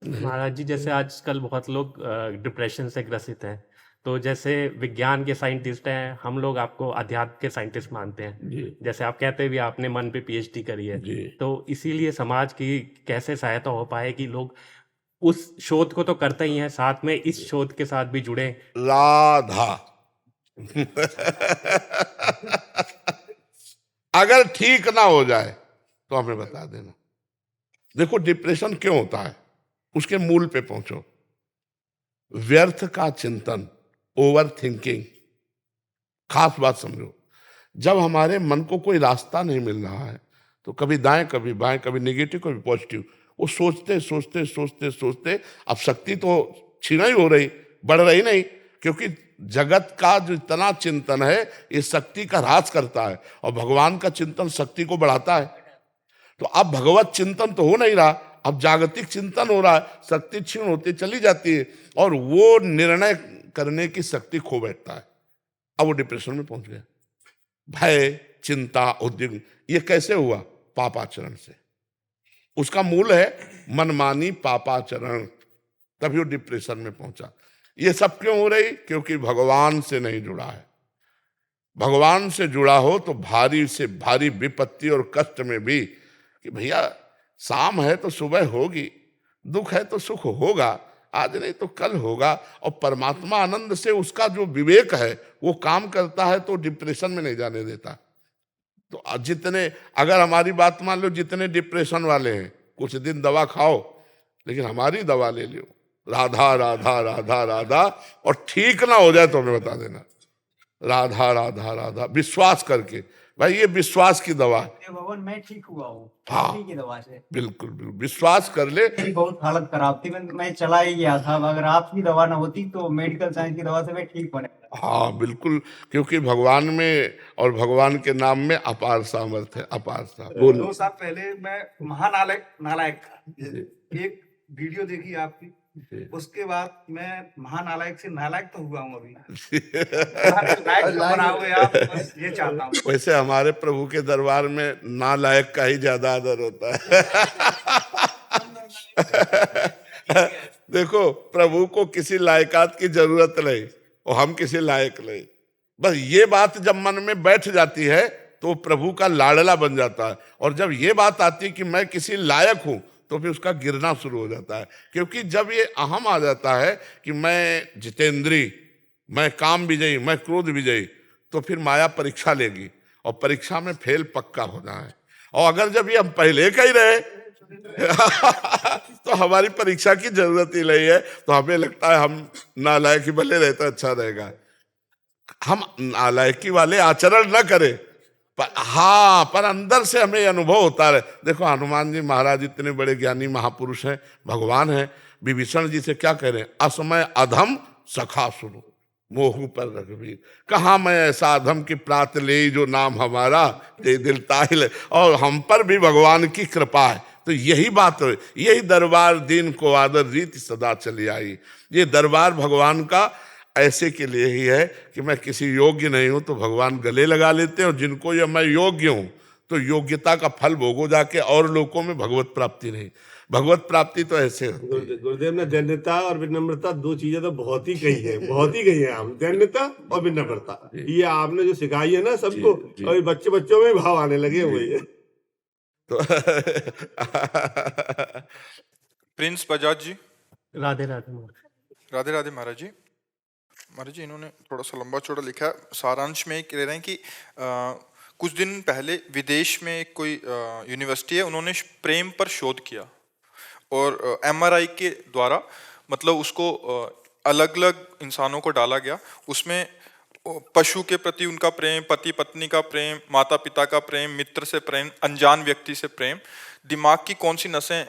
महाराज जी, जैसे आजकल बहुत लोग डिप्रेशन से ग्रसित हैं, तो जैसे विज्ञान के साइंटिस्ट हैं, हम लोग आपको अध्यात्म के साइंटिस्ट मानते हैं। जी जैसे आप कहते भी आपने मन पे पीएचडी करी है, जी। तो इसीलिए समाज की कैसे सहायता हो पाए कि लोग उस शोध को तो करते ही हैं, साथ में इस शोध के साथ भी जुड़े। राधा अगर ठीक ना हो जाए तो हमें बता देना। देखो डिप्रेशन क्यों होता है, उसके मूल पे पहुंचो। व्यर्थ का चिंतन, ओवर थिंकिंग। खास बात समझो, जब हमारे मन को कोई रास्ता नहीं मिल रहा है तो कभी दाएं कभी बाएं, कभी नेगेटिव कभी पॉजिटिव, वो सोचते सोचते सोचते सोचते अब शक्ति तो छीना ही हो रही, बढ़ रही नहीं। क्योंकि जगत का जो इतना चिंतन है ये शक्ति का ह्रास करता है, और भगवान का चिंतन शक्ति को बढ़ाता है। तो अब भगवत चिंतन तो हो नहीं रहा, अब जागतिक चिंतन हो रहा है, शक्ति क्षीण होती चली जाती है और वो निर्णय करने की शक्ति खो बैठता है। अब वो डिप्रेशन में पहुंच गया। भय, चिंता, उद्विग्न, ये कैसे हुआ? पापाचरण से। उसका मूल है मनमानी पापाचरण, तभी वो डिप्रेशन में पहुंचा। ये सब क्यों हो रही? क्योंकि भगवान से नहीं जुड़ा है। भगवान से जुड़ा हो तो भारी से भारी विपत्ति और कष्ट में भी कि भैया शाम है तो सुबह होगी, दुख है तो सुख होगा, आज नहीं तो कल होगा। और परमात्मा आनंद से उसका जो विवेक है वो काम करता है तो डिप्रेशन में नहीं जाने देता। तो जितने, अगर हमारी बात मान लो, जितने डिप्रेशन वाले हैं कुछ दिन दवा खाओ, लेकिन हमारी दवा ले लो, राधा राधा राधा राधा, और ठीक ना हो जाए तो हमें बता देना। राधा राधा राधा विश्वास करके, भाई ये विश्वास की दवा है। ये भगवान मैं ठीक हुआ हूँ हाँ उन्हीं की दवा से। बिल्कुल बिल्कुल, विश्वास कर ले। मेरी बहुत हालत खराब थी, मैं चला ही गया था। अगर आपकी दवा ना होती तो मेडिकल साइंस की दवा से मैं ठीक होने वाला था। हाँ बिल्कुल, क्योंकि भगवान में और भगवान के नाम में अपार सामर्थ्य है, अपार सामर्थ्य। बोलो। 2 साल पहले मैं महानालायक नालायक था, एक वीडियो देखी आपकी, उसके बाद मैं महानालायक से नालायक तो हुआ हूँ अभी। लायक तो बनाओगे आप, बस ये चाहता हूँ। वैसे हमारे प्रभु के दरबार में नालायक का ही ज्यादा आदर होता है। देखो प्रभु को किसी लायकात की जरूरत नहीं और हम किसी लायक नहीं। बस ये बात जब मन में बैठ जाती है तो प्रभु का लाडला बन जाता है, और जब ये बात आती है कि मैं किसी लायक हूं तो फिर उसका गिरना शुरू हो जाता है। क्योंकि जब ये अहम आ जाता है कि मैं जितेंद्री, मैं काम विजयी, मैं क्रोध विजयी, तो फिर माया परीक्षा लेगी और परीक्षा में फेल पक्का होना है। और अगर जब ये हम पहले का ही रहे तो हमारी परीक्षा की जरूरत ही नहीं है। तो हमें लगता है हम नालायक ही भले रहता अच्छा रहेगा। हम नालायकी वाले आचरण न करें, पर हाँ, पर अंदर से हमें अनुभव होता रहे। देखो हनुमान जी महाराज इतने बड़े ज्ञानी महापुरुष हैं, भगवान हैं, विभीषण जी से क्या कह रहे हैं? असमय अधम सखा सुनो मोह पर रघुवीर, कहाँ मैं ऐसा अधम की प्रात ले जो नाम हमारा ते दिल ताहिल। और हम पर भी भगवान की कृपा है। तो यही बात है, यही दरबार दीन को आदर रीति सदा चली आई। ये दरबार भगवान का ऐसे के लिए ही है कि मैं किसी योग्य नहीं हूं तो भगवान गले लगा लेते हैं, और जिनको ये मैं योग्य हूं तो योग्यता का फल भोगो जाके, और लोगों में भगवत प्राप्ति नहीं। भगवत प्राप्ति तो ऐसे होती है। गुरुदेव ने दैन्यता और विनम्रता दो चीजें तो बहुत ही कही है, बहुत ही कही है। हम दैन्यता और विनम्रता, ये आपने जो सिखाई है ना सबको, और बच्चों में भाव आने लगे हुए हैं। तो प्रिंस बजाज जी। राधे राधे महाराज। राधे राधे महाराज जी। महाराज जी इन्होंने थोड़ा सा लंबा चौड़ा लिखा है, सारांश में कह रहे हैं कि कुछ दिन पहले विदेश में कोई यूनिवर्सिटी है, उन्होंने प्रेम पर शोध किया और एमआरआई के द्वारा मतलब उसको अलग अलग इंसानों को डाला गया। उसमें पशु के प्रति उनका प्रेम, पति पत्नी का प्रेम, माता पिता का प्रेम, मित्र से प्रेम, अनजान व्यक्ति से प्रेम, दिमाग की कौन सी नसें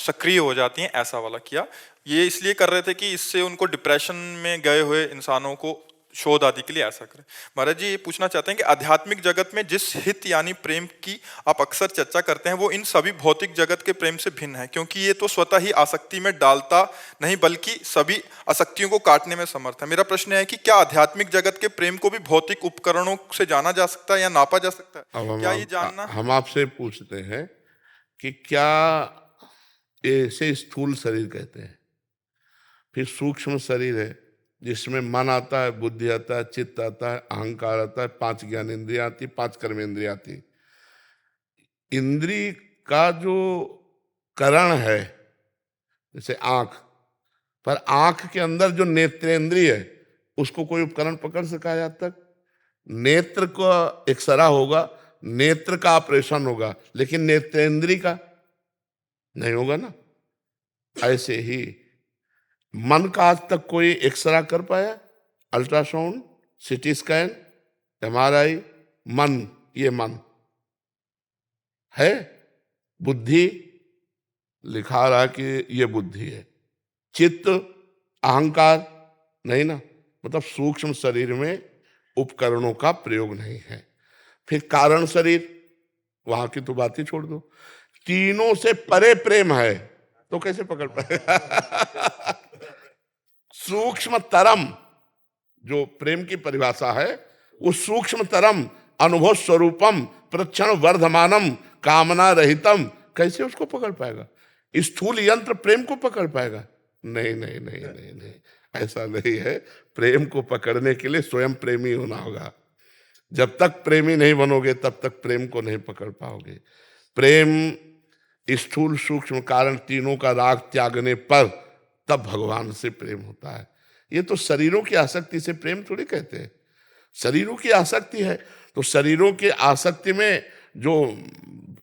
सक्रिय हो जाती हैं, ऐसा वाला किया। ये इसलिए कर रहे थे कि इससे उनको डिप्रेशन में गए हुए इंसानों को शोध आदि के लिए ऐसा करें। महाराज जी ये पूछना चाहते हैं कि आध्यात्मिक जगत में जिस हित यानी प्रेम की आप अक्सर चर्चा करते हैं वो इन सभी भौतिक जगत के प्रेम से भिन्न है, क्योंकि ये तो स्वतः ही आसक्ति में डालता नहीं बल्कि सभी आसक्तियों को काटने में समर्थ है। मेरा प्रश्न है कि क्या आध्यात्मिक जगत के प्रेम को भी भौतिक उपकरणों से जाना जा सकता है या नापा जा सकता है? क्या ये जानना हम आपसे पूछते हैं कि क्या इसे स्थूल शरीर कहते हैं। फिर सूक्ष्म शरीर है जिसमें मन आता है, बुद्धि आता है, चित्त आता है, अहंकार आता है, 5 ज्ञानेंद्रियां आती, 5 कर्मेंद्रियां आती। इंद्री का जो करण है, जैसे आंख, पर आंख के अंदर जो नेत्रेंद्रिय है उसको कोई उपकरण पकड़ सका है आज तक? नेत्र का एक्सरा होगा, नेत्र का ऑपरेशन होगा, लेकिन नेत्रेंद्रिय का नहीं होगा ना। ऐसे ही मन का आज तक कोई एक्सरा कर पाया? अल्ट्रासाउंड, सीटी स्कैन, एमआरआई, मन, ये मन है। बुद्धि लिखा रहा कि ये बुद्धि है। चित्त, अहंकार नहीं ना, मतलब सूक्ष्म शरीर में उपकरणों का प्रयोग नहीं है। फिर कारण शरीर, वहां की तो बात ही छोड़ दो। तीनों से परे प्रेम है तो कैसे पकड़ पाएगा? सूक्ष्म तरम, जो प्रेम की परिभाषा है, उस सूक्ष्म तरम अनुभव स्वरूपम प्रक्षण वर्धमानम कामना रहितम, कैसे उसको पकड़ पाएगा? स्थूल यंत्र प्रेम को पकड़ पाएगा? नहीं नहीं नहीं नहीं नहीं, ऐसा नहीं है। प्रेम को पकड़ने के लिए स्वयं प्रेमी होना होगा। जब तक प्रेमी नहीं बनोगे तब तक प्रेम को नहीं पकड़ पाओगे। प्रेम स्थूल सूक्ष्म कारण तीनों का राग त्यागने पर तब भगवान से प्रेम होता है। ये तो शरीरों की आसक्ति से प्रेम थोड़ी कहते हैं। शरीरों की आसक्ति है तो शरीरों की आसक्ति में जो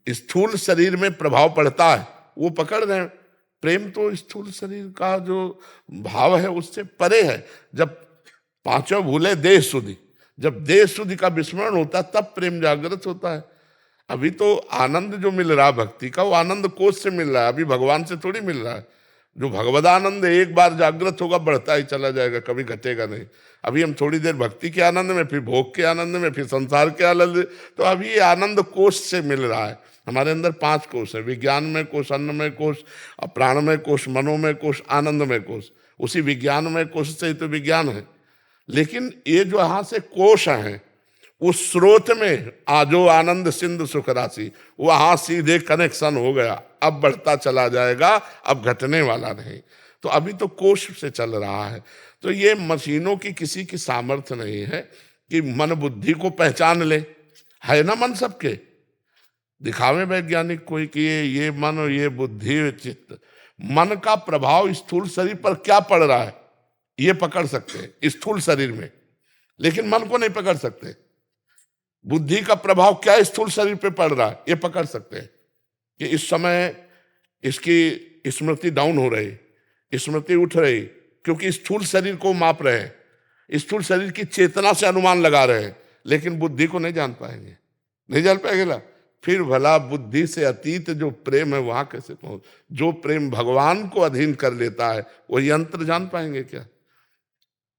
स्थूल शरीर में प्रभाव पड़ता है वो पकड़ रहे हैं। प्रेम तो स्थूल शरीर का जो भाव है उससे परे है। जब पांचों भूले देह शुद्धि, जब देह शुद्धि का विस्मरण होता है तब प्रेम जागृत होता है। अभी तो आनंद जो मिल रहा है भक्ति का, वो आनंद कोष से मिल रहा है, अभी भगवान से थोड़ी मिल रहा है। जो भगवदानंद एक बार जागृत होगा बढ़ता ही चला जाएगा, कभी घटेगा नहीं। अभी हम थोड़ी देर भक्ति के आनंद में, फिर भोग के आनंद में, फिर संसार के आनंद, तो अभी ये आनंद कोष से मिल रहा है। हमारे अंदर 5 कोष है, विज्ञानमय कोष, अन्नमय कोष, प्राणमय कोष, मनोमय कोष, आनंदमय कोष। उसी विज्ञानमय कोष से ही तो विज्ञान है। लेकिन ये जो यहाँ से कोष हैं उस स्रोत में आजो आनंद सिंधु सुख राशि, वहां सीधे कनेक्शन हो गया। अब बढ़ता चला जाएगा, अब घटने वाला नहीं। तो अभी तो कोष से चल रहा है। तो ये मशीनों की किसी की सामर्थ्य नहीं है कि मन बुद्धि को पहचान ले। है ना मन सबके, दिखावे वैज्ञानिक कोई कि ये मन और ये बुद्धि चित्त, मन का प्रभाव स्थूल शरीर पर क्या पड़ रहा है ये पकड़ सकते हैं स्थूल शरीर में, लेकिन मन को नहीं पकड़ सकते। बुद्धि का प्रभाव क्या स्थूल शरीर पे पड़ रहा है ये पकड़ सकते हैं कि इस समय इसकी स्मृति डाउन हो रही, स्मृति उठ रही, क्योंकि स्थूल शरीर को माप रहे हैं, स्थूल शरीर की चेतना से अनुमान लगा रहे हैं, लेकिन बुद्धि को नहीं जान पाएंगे, नहीं जान पाएंगे ना। फिर भला बुद्धि से अतीत जो प्रेम है वहां कैसे पहुंच? जो प्रेम भगवान को अधीन कर लेता है वो यंत्र जान पाएंगे क्या?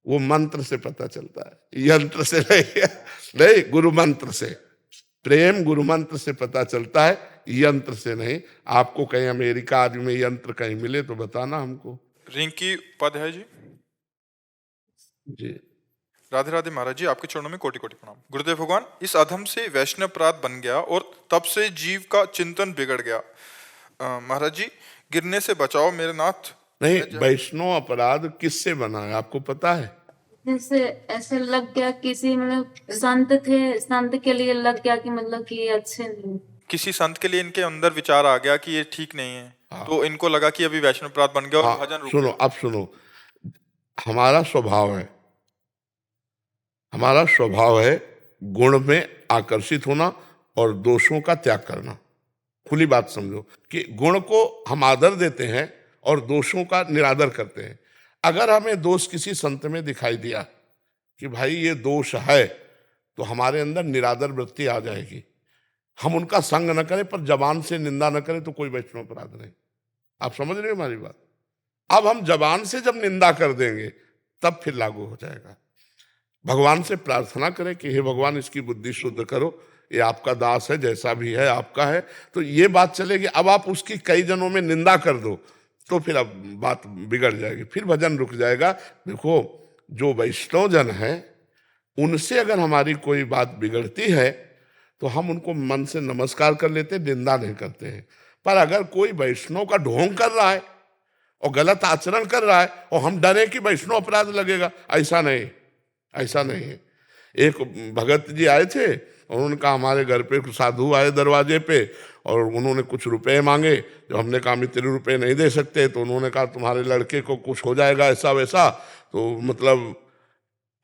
वो मंत्र से पता चलता है, यंत्र से नहीं, गुरु मंत्र से। प्रेम गुरु मंत्र से पता चलता है, यंत्र से नहीं। आपको कहीं अमेरिका आदि में यंत्र कहीं मिले तो बताना हमको। रिंकी उपाध्याय जी। जी राधे राधे महाराज जी, आपके चरणों में कोटि कोटि प्रणाम। गुरुदेव भगवान, इस अधम से वैष्णव अपराध बन गया और तब से जीव का चिंतन बिगड़ गया। महाराज जी, गिरने से बचाओ मेरे नाथ। नहीं, वैष्णव अपराध किससे बना है आपको पता है? जैसे ऐसे लग गया किसी, मतलब संत थे, संत के लिए लग गया कि मतलब कि ये अच्छे नहीं, किसी संत के लिए इनके अंदर विचार आ गया कि ये ठीक नहीं है। हाँ। तो इनको लगा कि अभी वैष्णव अपराध बन गया और हाँ, भजन रुक सुनो, अब सुनो, हमारा स्वभाव है, हमारा स्वभाव है गुण में आकर्षित होना और दोषों का त्याग करना। खुली बात समझो कि गुण को हम आदर देते हैं और दोषों का निरादर करते हैं। अगर हमें दोष किसी संत में दिखाई दिया कि भाई ये दोष है, तो हमारे अंदर निरादर वृत्ति आ जाएगी। हम उनका संग न करें पर जबान से निंदा न करें तो कोई वैष्णव अपराध नहीं। आप समझ रहे हो हमारी बात? अब हम जबान से जब निंदा कर देंगे तब फिर लागू हो जाएगा। भगवान से प्रार्थना करें कि हे भगवान इसकी बुद्धि शुद्ध करो, ये आपका दास है, जैसा भी है आपका है, तो ये बात चलेगी। अब आप उसकी कई जनों में निंदा कर दो तो फिर अब बात बिगड़ जाएगी, फिर भजन रुक जाएगा। देखो, जो वैष्णव जन है उनसे अगर हमारी कोई बात बिगड़ती है तो हम उनको मन से नमस्कार कर लेते, निंदा नहीं करते हैं। पर अगर कोई वैष्णव का ढोंग कर रहा है और गलत आचरण कर रहा है और हम डरे कि वैष्णव अपराध लगेगा, ऐसा नहीं, ऐसा नहीं है। एक भगत जी आए थे और उन्होंने कहा हमारे घर पे कुछ साधु आए दरवाजे पे और उन्होंने कुछ रुपए मांगे। जो हमने कहा हम इतने रुपए नहीं दे सकते, तो उन्होंने कहा तुम्हारे लड़के को कुछ हो जाएगा ऐसा वैसा। तो मतलब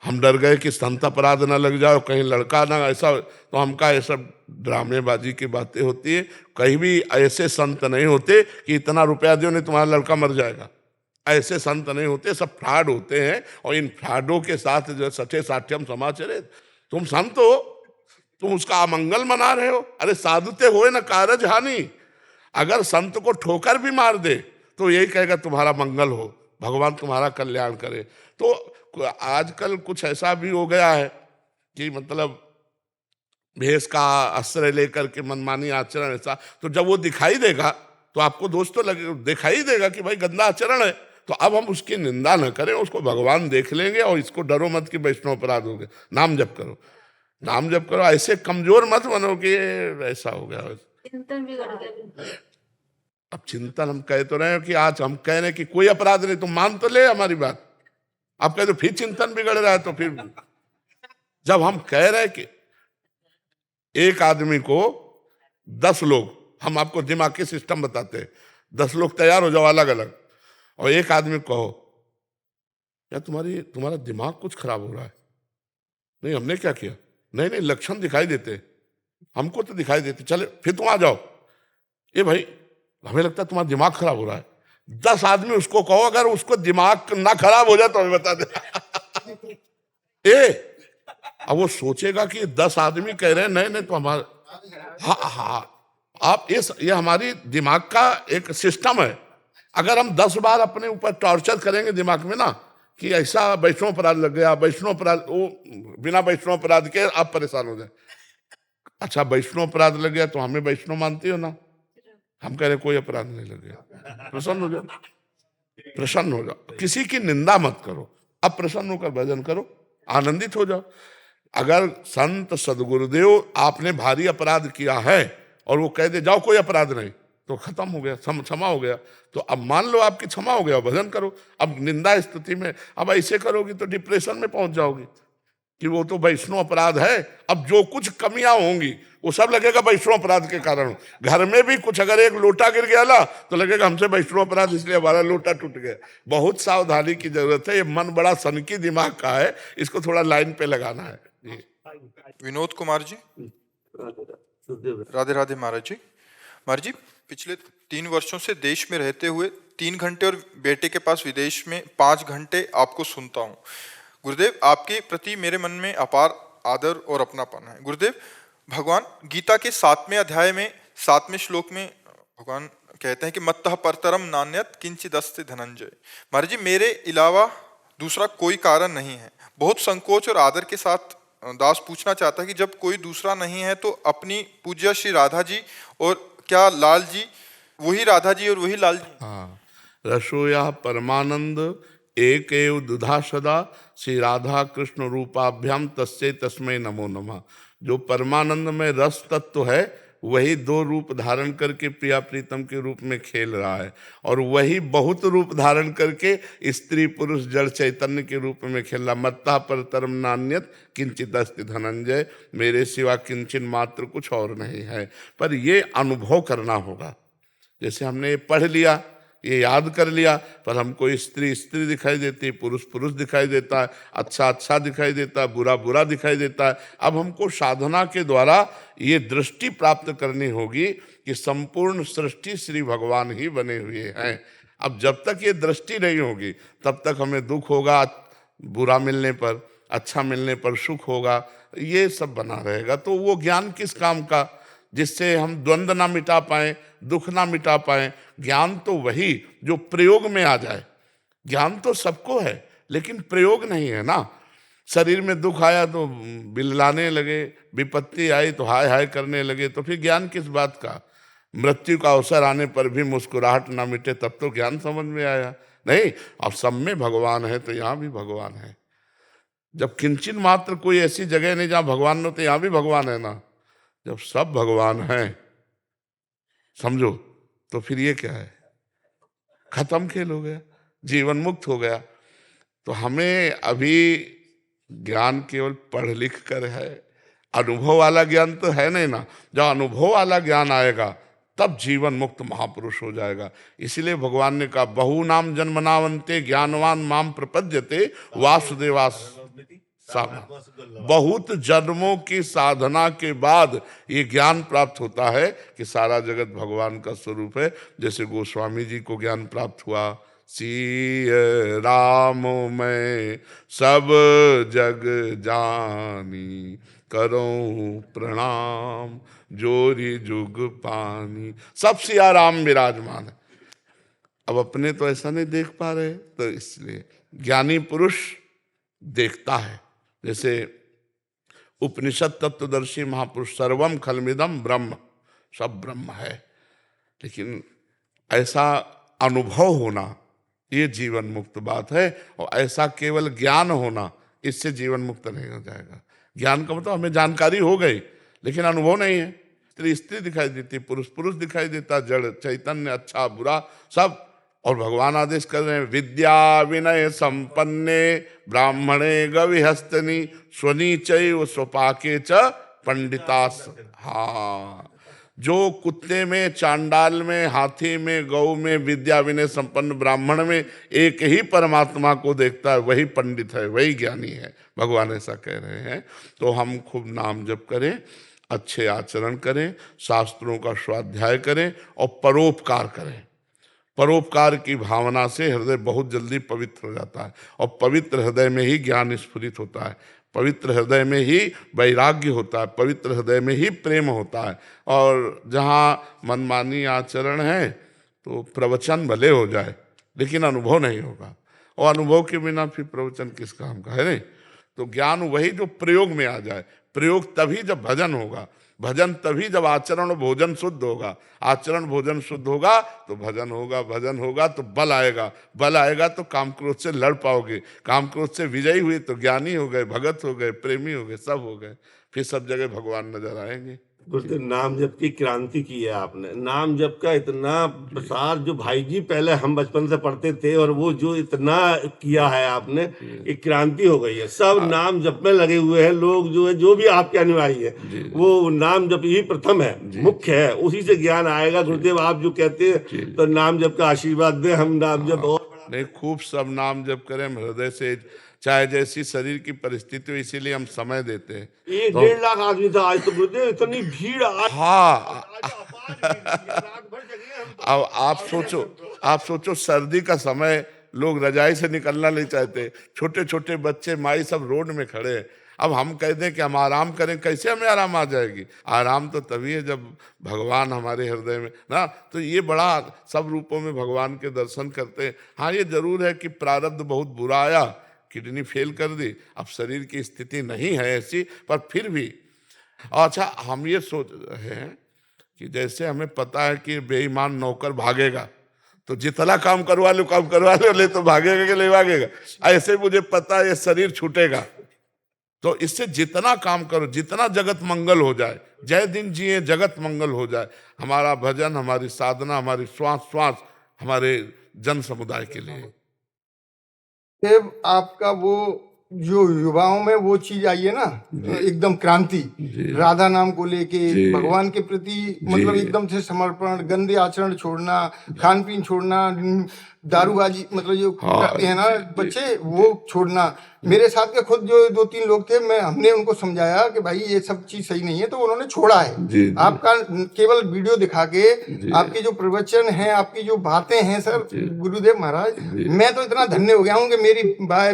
हम डर गए कि संत अपराध ना लग जाए, कहीं लड़का ना ऐसा। तो हम कहा ये सब ड्रामेबाजी की बातें होती है, कहीं भी ऐसे संत नहीं होते कि इतना रुपया दो नहीं तुम्हारा लड़का मर जाएगा। ऐसे संत नहीं होते, सब फ्रॉड होते हैं। और इन फ्रॉडों के साथ जो सठे साठ्यम समाचरे, तुम संत हो, तुम उसका अमंगल मना रहे हो। अरे साधुते होए न कारज हानि। अगर संत को ठोकर भी मार दे तो यही कहेगा तुम्हारा मंगल हो, भगवान तुम्हारा कल्याण करे। तो आजकल कुछ ऐसा भी हो गया है कि मतलब भेष का आश्रय लेकर के मनमानी आचरण ऐसा, तो जब वो दिखाई देगा तो आपको दोष तो लगे, दिखाई देगा कि भाई गंदा आचरण है। तो अब हम उसकी निंदा न करें, उसको भगवान देख लेंगे। और इसको डरो मत कि वैष्णव अपराध हो गए। नाम जप करो, नाम जप करो, ऐसे कमजोर मत बनो कि ऐसा हो गया। चिंतन बिगड़ गया। अब चिंतन हम कह तो रहे हैं कि आज हम कह रहे हैं कि कोई अपराध नहीं, तुम मान तो ले हमारी बात। आप कह दो फिर चिंतन बिगड़ रहा है, तो फिर जब हम कह रहे हैं कि एक आदमी को 10 लोग, हम आपको दिमागी सिस्टम बताते हैं, 10 लोग तैयार हो जाओ अलग अलग, और एक आदमी को कहो क्या तुम्हारा दिमाग कुछ खराब हो रहा है। नहीं हमने क्या किया, नहीं नहीं लक्षण दिखाई देते, हमको तो दिखाई देते, चले फिर तुम आ जाओ। ये भाई हमें लगता है तुम्हारा दिमाग खराब हो रहा है। 10 आदमी उसको कहो, अगर उसको दिमाग ना खराब हो जाए तो हमें बता दे। अब वो सोचेगा कि 10 आदमी कह रहे हैं नहीं नहीं तो हमारा, हाँ आप ये हमारी दिमाग का एक सिस्टम है। अगर हम 10 बार अपने ऊपर टॉर्चर करेंगे दिमाग में ना कि ऐसा वैष्णव अपराध लग गया, वैष्णव अपराध, वो बिना वैष्णव अपराध के आप परेशान हो जाए। अच्छा वैष्णव अपराध लग गया तो हमें वैष्णव मानती हो ना, हम कह रहे कोई अपराध नहीं लग गया, प्रसन्न हो जाओ, प्रसन्न हो जाओ, किसी की निंदा मत करो, अब प्रसन्न होकर भजन करो, आनंदित हो जाओ। अगर संत सदगुरुदेव आपने भारी अपराध किया है और वो कह दे जाओ कोई अपराध नहीं, तो खत्म हो गया, क्षमा हो गया। तो अब मान लो आपकी क्षमा हो गया, भजन करो। अब निंदा स्थिति में अब ऐसे करोगी तो डिप्रेशन में पहुंच जाओगी कि वो तो वैष्णव अपराध है। अब जो कुछ कमियां होंगी वो सब लगेगा वैष्णव अपराध के कारण। घर में भी कुछ अगर एक लोटा गिर गया ना तो लगेगा हमसे वैष्णव अपराध, इसलिए हमारा लोटा टूट गया। बहुत सावधानी की जरूरत है। ये मन बड़ा सनकी दिमाग का है, इसको थोड़ा लाइन पे लगाना है। जी। विनोद कुमार जी, राधे राधे महाराज जी। महाराज जी, पिछले 3 वर्षों से देश में रहते हुए 3 घंटे और बेटे के पास विदेश में 5 घंटे आपको सुनता हूँ। गुरुदेव, आपके प्रति मेरे मन में अपार आदर और अपनापन है। गुरुदेव, भगवान गीता के 7वें अध्याय में 7वें श्लोक में भगवान कहते हैं कि मत्तः परतरम नान्यत किंचिदस्ति धनंजय। महाराज जी, मेरे अलावा दूसरा कोई कारण नहीं है। बहुत संकोच और आदर के साथ दास पूछना चाहता है कि जब कोई दूसरा नहीं है तो अपनी पूज्य श्री राधा जी और क्या लाल जी, वही राधा जी और वही लाल जी। हाँ, रसोया परमानंद एक एव दुधा सदा, श्री राधा कृष्ण रूपाभ्याम तस्से तस्मै नमो नमः। जो परमानंद में रस तत्व है वही 2 रूप धारण करके प्रिया प्रीतम के रूप में खेल रहा है, और वही बहुत रूप धारण करके स्त्री पुरुष जड़ चैतन्य के रूप में खेल रहा। मत्ता परतरम नान्यत किंचित अस्ति धनंजय, मेरे सिवा किंचन मात्र कुछ और नहीं है। पर ये अनुभव करना होगा। जैसे हमने ये पढ़ लिया, ये याद कर लिया, पर हमको स्त्री स्त्री दिखाई देती है, पुरुष पुरुष दिखाई देता है, अच्छा अच्छा दिखाई देता है, बुरा बुरा दिखाई देता है। अब हमको साधना के द्वारा ये दृष्टि प्राप्त करनी होगी कि संपूर्ण सृष्टि श्री भगवान ही बने हुए हैं। अब जब तक ये दृष्टि नहीं होगी तब तक हमें दुख होगा, बुरा मिलने पर, अच्छा मिलने पर सुख होगा, ये सब बना रहेगा। तो वो ज्ञान किस काम का जिससे हम द्वंद्व ना मिटा पाए, दुख ना मिटा पाए। ज्ञान तो वही जो प्रयोग में आ जाए। ज्ञान तो सबको है लेकिन प्रयोग नहीं है ना। शरीर में दुख आया तो बिललाने लगे, विपत्ति आई तो हाय हाय करने लगे, तो फिर ज्ञान किस बात का। मृत्यु का अवसर आने पर भी मुस्कुराहट ना मिटे तब तो ज्ञान समझ में आया नहीं। अब सब में भगवान है तो यहाँ भी भगवान है। जब किंचन मात्र कोई ऐसी जगह नहीं जहाँ भगवान हो तो यहाँ भी भगवान है ना। जब सब भगवान हैं, समझो, तो फिर ये क्या है? खत्म खेल हो गया, जीवन मुक्त हो गया। तो हमें अभी ज्ञान केवल पढ़ लिख कर है, अनुभव वाला ज्ञान तो है नहीं ना। जब अनुभव वाला ज्ञान आएगा तब जीवन मुक्त महापुरुष हो जाएगा। इसीलिए भगवान ने कहा, बहु नाम जन्मनावन्ते ज्ञानवान माम प्रपद्यते वासुदेवास साधना। बहुत जन्मों की साधना के बाद ये ज्ञान प्राप्त होता है कि सारा जगत भगवान का स्वरूप है। जैसे गोस्वामी जी को ज्ञान प्राप्त हुआ, सिय राम मैं सब जग जानी, करूं प्रणाम जोरी जुग पानी। सब सिया राम विराजमान है। अब अपने तो ऐसा नहीं देख पा रहे, तो इसलिए ज्ञानी पुरुष देखता है। जैसे उपनिषद तत्वदर्शी महापुरुष, सर्वम खलमिदम ब्रह्म, सब ब्रह्म है। लेकिन ऐसा अनुभव होना ये जीवन मुक्त बात है। और ऐसा केवल ज्ञान होना, इससे जीवन मुक्त नहीं हो जाएगा। ज्ञान का मतलब हमें जानकारी हो गई, लेकिन अनुभव नहीं है। स्त्री स्त्री दिखाई देती, पुरुष पुरुष दिखाई देता, जड़ चैतन्य, अच्छा बुरा सब। और भगवान आदेश कर रहे हैं, विद्या विनय संपन्ने ब्राह्मणे गविहस्तनी स्वनीचैव स्वपाके च पंडितास। हाँ, जो कुत्ते में, चांडाल में, हाथी में, गौ में, विद्या विनय संपन्न ब्राह्मण में एक ही परमात्मा को देखता है, वही पंडित है, वही ज्ञानी है। भगवान ऐसा कह रहे हैं। तो हम खूब नाम जप करें, अच्छे आचरण करें, शास्त्रों का स्वाध्याय करें और परोपकार करें। परोपकार की भावना से हृदय बहुत जल्दी पवित्र हो जाता है। और पवित्र हृदय में ही ज्ञान स्फुरित होता है, पवित्र हृदय में ही वैराग्य होता है, पवित्र हृदय में ही प्रेम होता है। और जहाँ मनमानी आचरण है तो प्रवचन भले हो जाए, लेकिन अनुभव नहीं होगा। और अनुभव के बिना फिर प्रवचन किस काम का है? नहीं। तो ज्ञान वही जो प्रयोग में आ जाए। प्रयोग तभी जब भजन होगा, भजन तभी जब आचरण और भोजन शुद्ध होगा। आचरण भोजन शुद्ध होगा तो भजन होगा, भजन होगा तो बल आएगा, बल आएगा तो काम क्रोध से लड़ पाओगे, काम क्रोध से विजयी हुए तो ज्ञानी हो गए, भगत हो गए, प्रेमी हो गए, सब हो गए। फिर सब जगह भगवान नजर आएंगे। गुरुदेव, नाम जप की क्रांति की है आपने। नाम जप का इतना प्रसार जो भाई जी पहले हम बचपन से पढ़ते थे, और वो जो इतना किया है आपने, एक क्रांति हो गई है। सब नाम जप में लगे हुए हैं लोग, जो है, जो भी आपके अनुयायी है, वो नाम जप ही प्रथम है, मुख्य है, उसी से ज्ञान आएगा। गुरुदेव, आप जो कहते हैं तो नाम जप का आशीर्वाद दे, हम नाम जप और नहीं, खूब सब नाम जप करें हृदय से, चाहे जैसी शरीर की परिस्थिति हो। इसीलिए हम समय देते हैं। 1-1.5 लाख आदमी था आज तो गुरुदेव, इतनी भीड़ आज। हाँ, रात भर जगे हम। अब आप सोचो सर्दी का समय, लोग रजाई से निकलना नहीं चाहते, छोटे छोटे बच्चे माई सब रोड में खड़े हैं। अब हम कह दें कि हम आराम करें, कैसे हमें आराम आ जाएगी? आराम तो तभी है जब भगवान हमारे हृदय में ना। तो ये बड़ा सब रूपों में भगवान के दर्शन करते हैं। हाँ, ये जरूर है कि प्रारब्ध बहुत बुरा आया, किडनी फेल कर दी, अब शरीर की स्थिति नहीं है ऐसी, पर फिर भी। अच्छा, हम ये सोच रहे हैं कि जैसे हमें पता है कि बेईमान नौकर भागेगा, तो जितना काम करवा लो, ले तो भागेगा कि नहीं भागेगा? ऐसे मुझे पता है ये शरीर छूटेगा। तो इससे जितना काम करो, जितना जगत मंगल हो जाए, जय दिन जिए जगत मंगल हो जाए। हमारा भजन, हमारी साधना, हमारी श्वास श्वास हमारे जन समुदाय के लिए। देव, आपका वो जो युवाओं में वो चीज आई है ना, एकदम क्रांति, राधा नाम को लेके भगवान के प्रति, मतलब एकदम से समर्पण, गंदे आचरण छोड़ना, खान पीन छोड़ना, दारूबाजी, मतलब जो करते हैं ना बच्चे, वो छोड़ना। मेरे साथ के खुद जो 2-3 लोग थे, हमने उनको समझाया कि भाई ये सब चीज सही नहीं है, तो उन्होंने छोड़ा है। आपका केवल वीडियो दिखा के, आपके जो प्रवचन हैं, आपकी जो बातें हैं सर, गुरुदेव महाराज, मैं तो इतना धन्य हो गया हूँ कि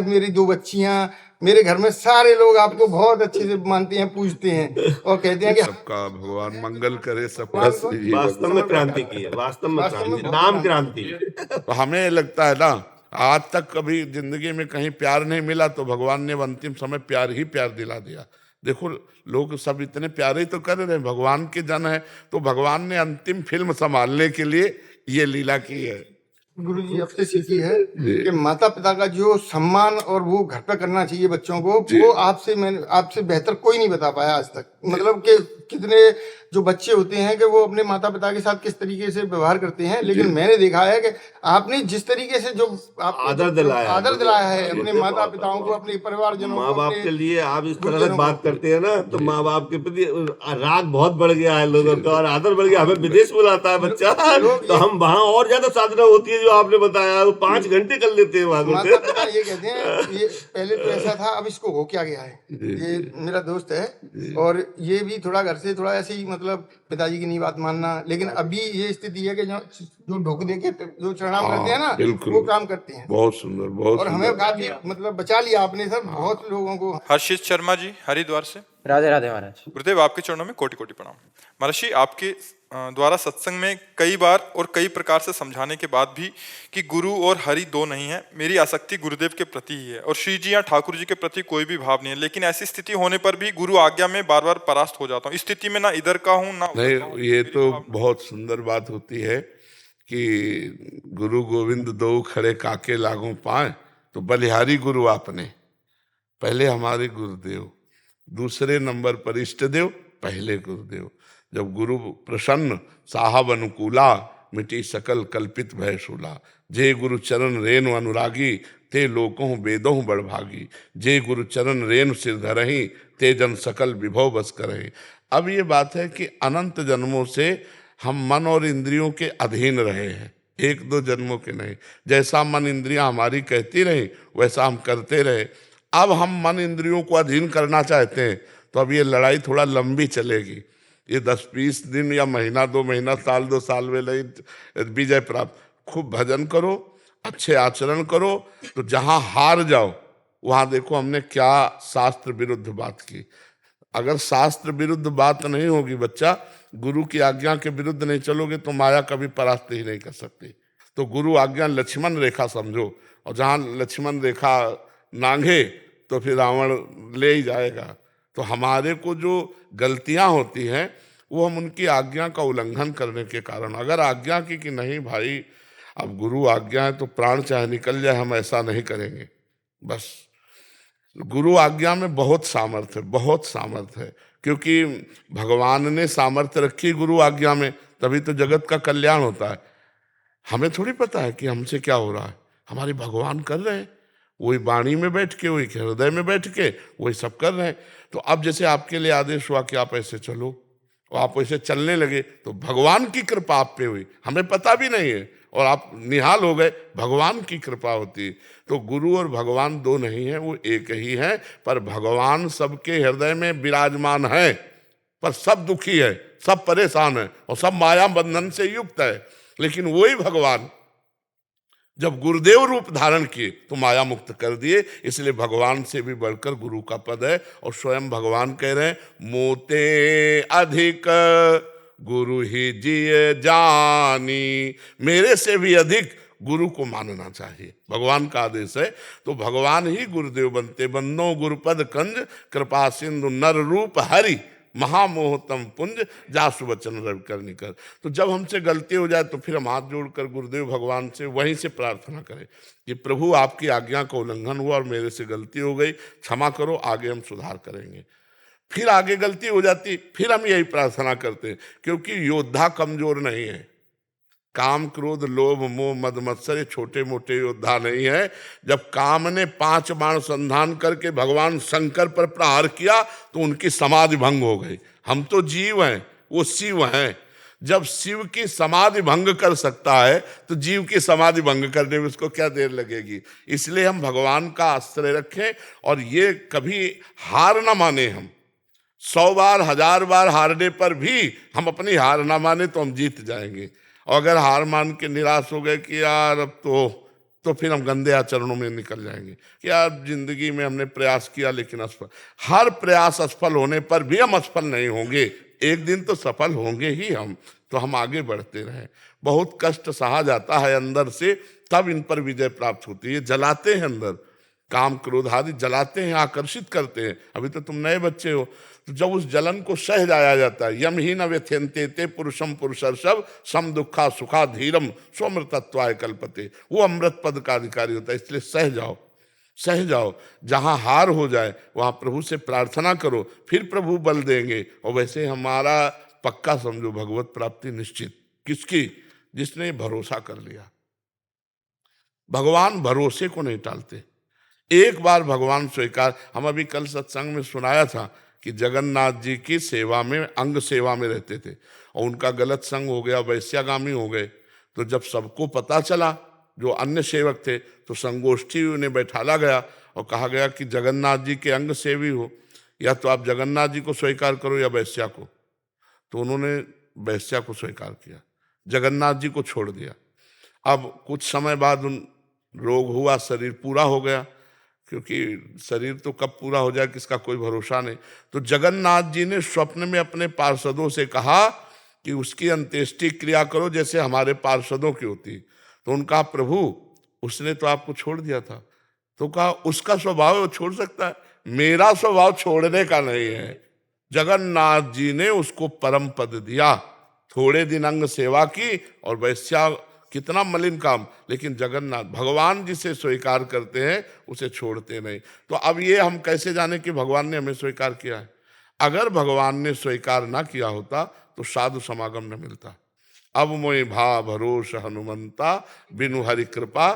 मेरी 2 बच्चियां, मेरे घर में सारे लोग आपको बहुत अच्छे से मानते हैं, पूजते हैं और कहते हैं कि सबका भगवान मंगल करे, सबका। वास्तव में क्रांति की है, वास्तव में क्रांति, नाम क्रांति। तो हमें लगता है ना, आज तक कभी जिंदगी में कहीं प्यार नहीं मिला, तो भगवान ने अंतिम समय प्यार ही प्यार दिला दिया। देखो, लोग सब इतने प्यार ही तो कर रहे हैं, भगवान के जन है, तो भगवान ने अंतिम फिल्म संभालने के लिए ये लीला की है। गुरु जी आपसे सीखी है कि माता पिता का जो सम्मान और वो घर पे करना चाहिए बच्चों को, वो आपसे बेहतर कोई नहीं बता पाया आज तक। मतलब कि कितने जो बच्चे होते हैं कि वो अपने माता पिता के साथ किस तरीके से व्यवहार करते हैं, लेकिन मैंने देखा है कि आपने जिस तरीके से जो आप आदर दिलाया है अपने माता पिताओं को, अपने परिवारजनों माँ को, बाप अपने के लिए आप इस तरह से गुरुजनों बात को। करते हैं ना, तो माँ बाप के प्रति राग बहुत बढ़ गया है लोगों का, और आदर बढ़ गया। हमें विदेश बुलाता है बच्चा, तो हम वहाँ और ज्यादा साधना होती है जो आपने बताया, वो 5 घंटे कर लेते हैं वहाँ माता पिता ये कहते हैं ये पहले तो ऐसा था, अब इसको हो क्या गया है। ये मेरा दोस्त है और ये भी थोड़ा घर से थोड़ा ऐसे ही मतलब पिताजी की नहीं बात मानना, लेकिन अभी ये स्थिति है कि जो ढोक दे के जो प्रणाम करते हैं ना, बिल्कुल। वो काम करते हैं। बहुत सुंदर, बहुत और हमें काफी मतलब बचा लिया आपने सर, बहुत लोगों को। हर्षित शर्मा जी हरिद्वार से। राधे राधे महाराज। गुरुदेव आपके चरणों में कोटि कोटि प्रणाम। महर्षि आपके द्वारा सत्संग में कई बार और कई प्रकार से समझाने के बाद भी कि गुरु और हरि दो नहीं है, मेरी आसक्ति गुरुदेव के प्रति ही है और श्री जी या ठाकुर जी के प्रति कोई भी भाव नहीं है, लेकिन ऐसी स्थिति होने पर भी गुरु आज्ञा में बार बार परास्त हो जाता हूँ। इस स्थिति में ना इधर का हूँ ना उधर का हूँ। नहीं, ये तो बहुत सुंदर बात होती है कि गुरु गोविंद दो खड़े काके लागों पाए, तो बलिहारी गुरु आपने, पहले हमारे गुरुदेव, दूसरे नंबर पर इष्ट देव, पहले गुरुदेव। जब गुरु प्रसन्न साहब अनुकूला, मिटी सकल कल्पित भय शूला। जे गुरु चरण रेणु अनुरागी, ते लोकों वेदों बड़भागी। जे गुरु चरण रेणु सिर धरहि, ते जन सकल विभव बस करहि। अब ये बात है कि अनंत जन्मों से हम मन और इंद्रियों के अधीन रहे हैं, 1-2 जन्मों के नहीं। जैसा मन इंद्रियां हमारी कहती रही वैसा हम करते रहे। अब हम मन इंद्रियों को अधीन करना चाहते हैं, तो अब ये लड़ाई थोड़ा लंबी चलेगी। ये 10-20 दिन या महीना, 2 महीना, साल 2 साल में नहीं विजय प्राप्त। खूब भजन करो, अच्छे आचरण करो, तो जहां हार जाओ वहां देखो हमने क्या शास्त्र विरुद्ध बात की। अगर शास्त्र विरुद्ध बात नहीं होगी बच्चा, गुरु की आज्ञा के विरुद्ध नहीं चलोगे तो माया कभी परास्त ही नहीं कर सकती। तो गुरु आज्ञा लक्ष्मण रेखा समझो, और जहां लक्ष्मण रेखा नांगे तो फिर रावण ले ही जाएगा। तो हमारे को जो गलतियां होती हैं वो हम उनकी आज्ञा का उल्लंघन करने के कारण। अगर आज्ञा की कि नहीं भाई अब गुरु आज्ञा है तो प्राण चाहे निकल जाए, हम ऐसा नहीं करेंगे। बस गुरु आज्ञा में बहुत सामर्थ्य है, बहुत सामर्थ्य है, क्योंकि भगवान ने सामर्थ्य रखी गुरु आज्ञा में, तभी तो जगत का कल्याण होता है। हमें थोड़ी पता है कि हमसे क्या हो रहा है, हमारे भगवान कर रहे हैं, वही वाणी में बैठ के, वही हृदय में बैठ के वही सब कर रहे हैं। तो अब जैसे आपके लिए आदेश हुआ कि आप ऐसे चलो, और आप ऐसे चलने लगे, तो भगवान की कृपा आप पे हुई, हमें पता भी नहीं है, और आप निहाल हो गए, भगवान की कृपा होती है। तो गुरु और भगवान दो नहीं है, वो एक ही है। पर भगवान सबके हृदय में विराजमान है, पर सब दुखी है, सब परेशान है, और सब माया बंधन से युक्त है। लेकिन वही भगवान जब गुरुदेव रूप धारण किए तो माया मुक्त कर दिए। इसलिए भगवान से भी बढ़कर गुरु का पद है। और स्वयं भगवान कह रहे हैं, मोते अधिक गुरु ही जिय जानी, मेरे से भी अधिक गुरु को मानना चाहिए, भगवान का आदेश है। तो भगवान ही गुरुदेव बनते, बंदो गुरुपद कंज, कृपा सिंधु नर रूप हरि, महामोहतम पुंज, जासु वचन रवि कर निकर। तो जब हमसे गलती हो जाए तो फिर हम हाथ जोड़कर गुरुदेव भगवान से वहीं से प्रार्थना करें कि प्रभु आपकी आज्ञा का उल्लंघन हुआ और मेरे से गलती हो गई, क्षमा करो, आगे हम सुधार करेंगे। फिर आगे गलती हो जाती, फिर हम यही प्रार्थना करते हैं, क्योंकि योद्धा कमजोर नहीं है। काम क्रोध लोभ मोह मद मत्सर ये छोटे मोटे योद्धा नहीं है। जब काम ने 5 बाण संधान करके भगवान शंकर पर प्रहार किया तो उनकी समाधि भंग हो गई। हम तो जीव हैं, वो शिव हैं। जब शिव की समाधि भंग कर सकता है तो जीव की समाधि भंग करने में उसको क्या देर लगेगी। इसलिए हम भगवान का आश्रय रखें और ये कभी हार ना माने। हम 100 बार 1000 बार हारने पर भी हम अपनी हार ना माने तो हम जीत जाएंगे। और अगर हार मान के निराश हो गए कि यार अब तो फिर हम गंदे आचरणों में निकल जाएंगे कि यार जिंदगी में हमने प्रयास किया लेकिन असफल। हर प्रयास असफल होने पर भी हम असफल नहीं होंगे, एक दिन तो सफल होंगे ही हम। तो हम आगे बढ़ते रहें। बहुत कष्ट सहा जाता है अंदर से, तब इन पर विजय प्राप्त होती है। जलाते हैं अंदर, काम क्रोध आदि जलाते हैं, आकर्षित करते हैं। अभी तो तुम नए बच्चे हो, तो जब उस जलन को सह जाया जाता है, यम ही न व्यथ्यन्ते ते पुरुषम पुरुषर्षभ सम दुखा सुखा धीरम स्वमृतत्वाय कल्पते, वो अमृत पद का अधिकारी होता है। इसलिए सह जाओ, सह जाओ, जहां हार हो जाए वहां प्रभु से प्रार्थना करो, फिर प्रभु बल देंगे। और वैसे हमारा पक्का समझो भगवत प्राप्ति निश्चित। किसकी? जिसने भरोसा कर लिया। भगवान भरोसे को नहीं टालते। एक बार भगवान स्वीकार, हम अभी कल सत्संग में सुनाया था कि जगन्नाथ जी की सेवा में, अंग सेवा में रहते थे और उनका गलत संग हो गया, वैश्यागामी हो गए। तो जब सबको पता चला, जो अन्य सेवक थे, तो संगोष्ठी उन्हें बैठाला गया और कहा गया कि जगन्नाथ जी के अंग सेवी हो, या तो आप जगन्नाथ जी को स्वीकार करो या वैश्या को। तो उन्होंने वैश्या को स्वीकार किया, जगन्नाथ जी को छोड़ दिया। अब कुछ समय बाद उन रोग हुआ, शरीर पूरा हो गया, क्योंकि शरीर तो कब पूरा हो जाए किसका कोई भरोसा नहीं। तो जगन्नाथ जी ने स्वप्न में अपने पार्षदों से कहा कि उसकी अंत्येष्टि क्रिया करो जैसे हमारे पार्षदों की होती। तो उनका प्रभु उसने तो आपको छोड़ दिया था। तो कहा उसका स्वभाव वो छोड़ सकता है, मेरा स्वभाव छोड़ने का नहीं है। जगन्नाथ जी ने उसको परम पद दिया। थोड़े दिन अंग सेवा की और वैश्या, कितना मलिन काम, लेकिन जगन्नाथ भगवान जिसे स्वीकार करते हैं उसे छोड़ते नहीं। तो अब ये हम कैसे जाने कि भगवान ने हमें स्वीकार किया है? अगर भगवान ने स्वीकार ना किया होता तो साधु समागम न मिलता। अब मोहि भा भरोस हनुमंता, बिनु हरि कृपा।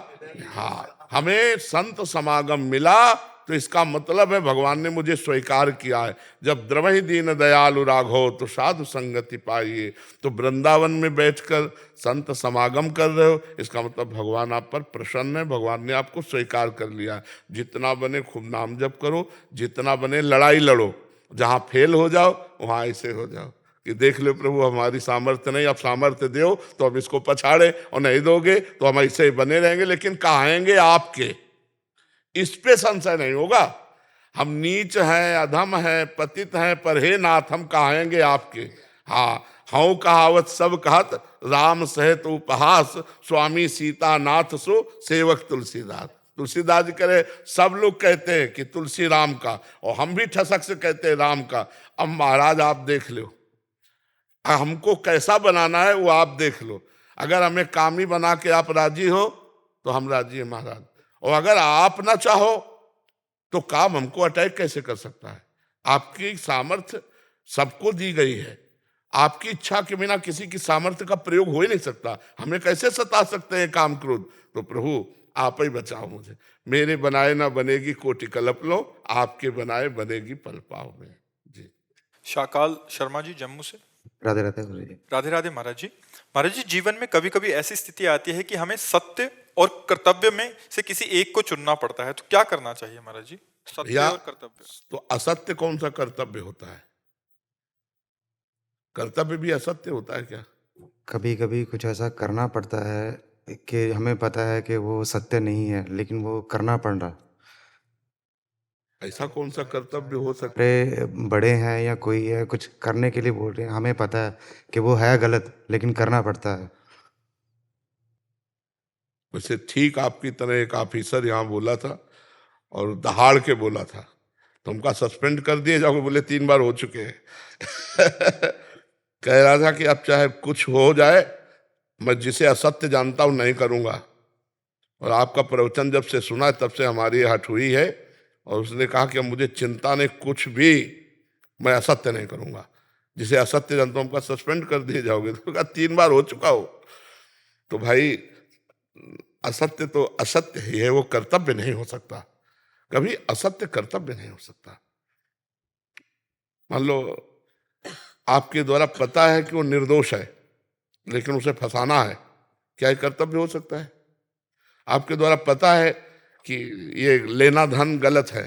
हाँ, हमें संत समागम मिला तो इसका मतलब है भगवान ने मुझे स्वीकार किया है। जब द्रवहि दीन दयालु राघव तो साधु संगति पाइए। तो वृंदावन में बैठकर संत समागम कर रहे हो, इसका मतलब भगवान आप पर प्रसन्न है, भगवान ने आपको स्वीकार कर लिया है। जितना बने खूब नाम जप करो, जितना बने लड़ाई लड़ो, जहां फेल हो जाओ वहां ऐसे हो जाओ कि देख लो प्रभु हमारी सामर्थ्य नहीं, अब सामर्थ्य दो तो हम इसको पछाड़े, और नहीं दोगे तो हम ऐसे ही बने रहेंगे, लेकिन कहाएंगे आपके। इस पे संशय नहीं होगा। हम नीच हैं, अधम हैं, पतित हैं, पर हे नाथ हम कहाएंगे आपके। हाँ, हूँ कहावत सब कहत, राम सहित उपहास, स्वामी सीता नाथ सो सेवक तुलसीदास। तुलसीदास जी करे, सब लोग कहते हैं कि तुलसी राम का, और हम भी ठसक से कहते हैं राम का। अब महाराज आप देख लो, हमको कैसा बनाना है वो आप देख लो। अगर हमें कामी बना के आप राजी हो तो हम राजी हैं महाराज, और अगर आप ना चाहो तो काम हमको अटैक कैसे कर सकता है? आपकी सामर्थ्य सबको दी गई है, आपकी इच्छा के बिना किसी की सामर्थ्य का प्रयोग हो ही नहीं सकता। हमें कैसे सता सकते हैं काम क्रोध? तो प्रभु आप ही बचाओ मुझे। मेरे बनाए ना बनेगी कोटि कल्प लो, आपके बनाए बनेगी पल पाव में। जी। शाकाल शर्मा जी जम्मू से। राधे राधे गुरु जी। राधे राधे महाराज जी। महाराज जी, जीवन में कभी कभी ऐसी स्थिति आती है कि हमें सत्य और कर्तव्य में से किसी एक को चुनना पड़ता है, तो क्या करना चाहिए महाराज जी? सत्य और कर्तव्य। तो असत्य कौन सा कर्तव्य होता है? कर्तव्य भी असत्य होता है क्या? कभी कभी कुछ ऐसा करना पड़ता है कि हमें पता है कि वो सत्य नहीं है, लेकिन वो करना पड़ रहा। ऐसा कौन सा कर्तव्य हो सकता है? अरे बड़े हैं या कोई है, कुछ करने के लिए बोल रहे हैं, हमें पता है कि वो है गलत, लेकिन करना पड़ता है। वैसे ठीक आपकी तरह एक ऑफिसर यहाँ बोला था और दहाड़ के बोला था, तुमका सस्पेंड कर दिए जाओगे, बोले 3 बार हो चुके हैं। कह रहा था कि अब चाहे कुछ हो जाए, मैं जिसे असत्य जानता हूं नहीं करूंगा। और आपका प्रवचन जब से सुना तब से हमारी हट हुई है, और उसने कहा कि अब मुझे चिंता नहीं, कुछ भी मैं असत्य नहीं करूंगा। जिसे असत्य जानता हूं, हमका सस्पेंड कर दिए जाओगे। तो कहा 3 बार हो चुका हो। तो भाई असत्य तो असत्य ही है, वो कर्तव्य नहीं हो सकता। कभी असत्य कर्तव्य नहीं हो सकता। मान लो आपके द्वारा पता है कि वो निर्दोष है, लेकिन उसे फंसाना है, क्या ये कर्तव्य हो सकता है? आपके द्वारा पता है कि ये लेना धन गलत है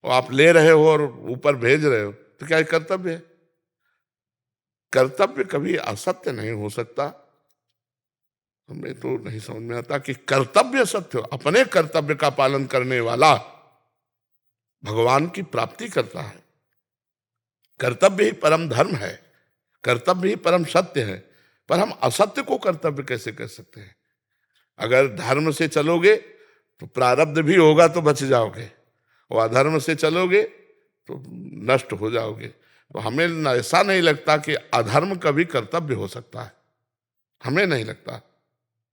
और आप ले रहे हो और ऊपर भेज रहे हो, तो क्या ये कर्तव्य है? कर्तव्य कभी असत्य नहीं हो सकता। हमें तो नहीं समझ में आता कि कर्तव्य सत्य हो। अपने कर्तव्य का पालन करने वाला भगवान की प्राप्ति करता है। कर्तव्य ही परम धर्म है, कर्तव्य ही परम सत्य है। पर हम असत्य को कर्तव्य कैसे कर सकते हैं? अगर धर्म से चलोगे तो प्रारब्ध भी होगा तो बच जाओगे, और अधर्म से चलोगे तो नष्ट हो जाओगे। तो हमें ऐसा नहीं लगता कि अधर्म कभी कर्तव्य हो सकता है, हमें नहीं लगता।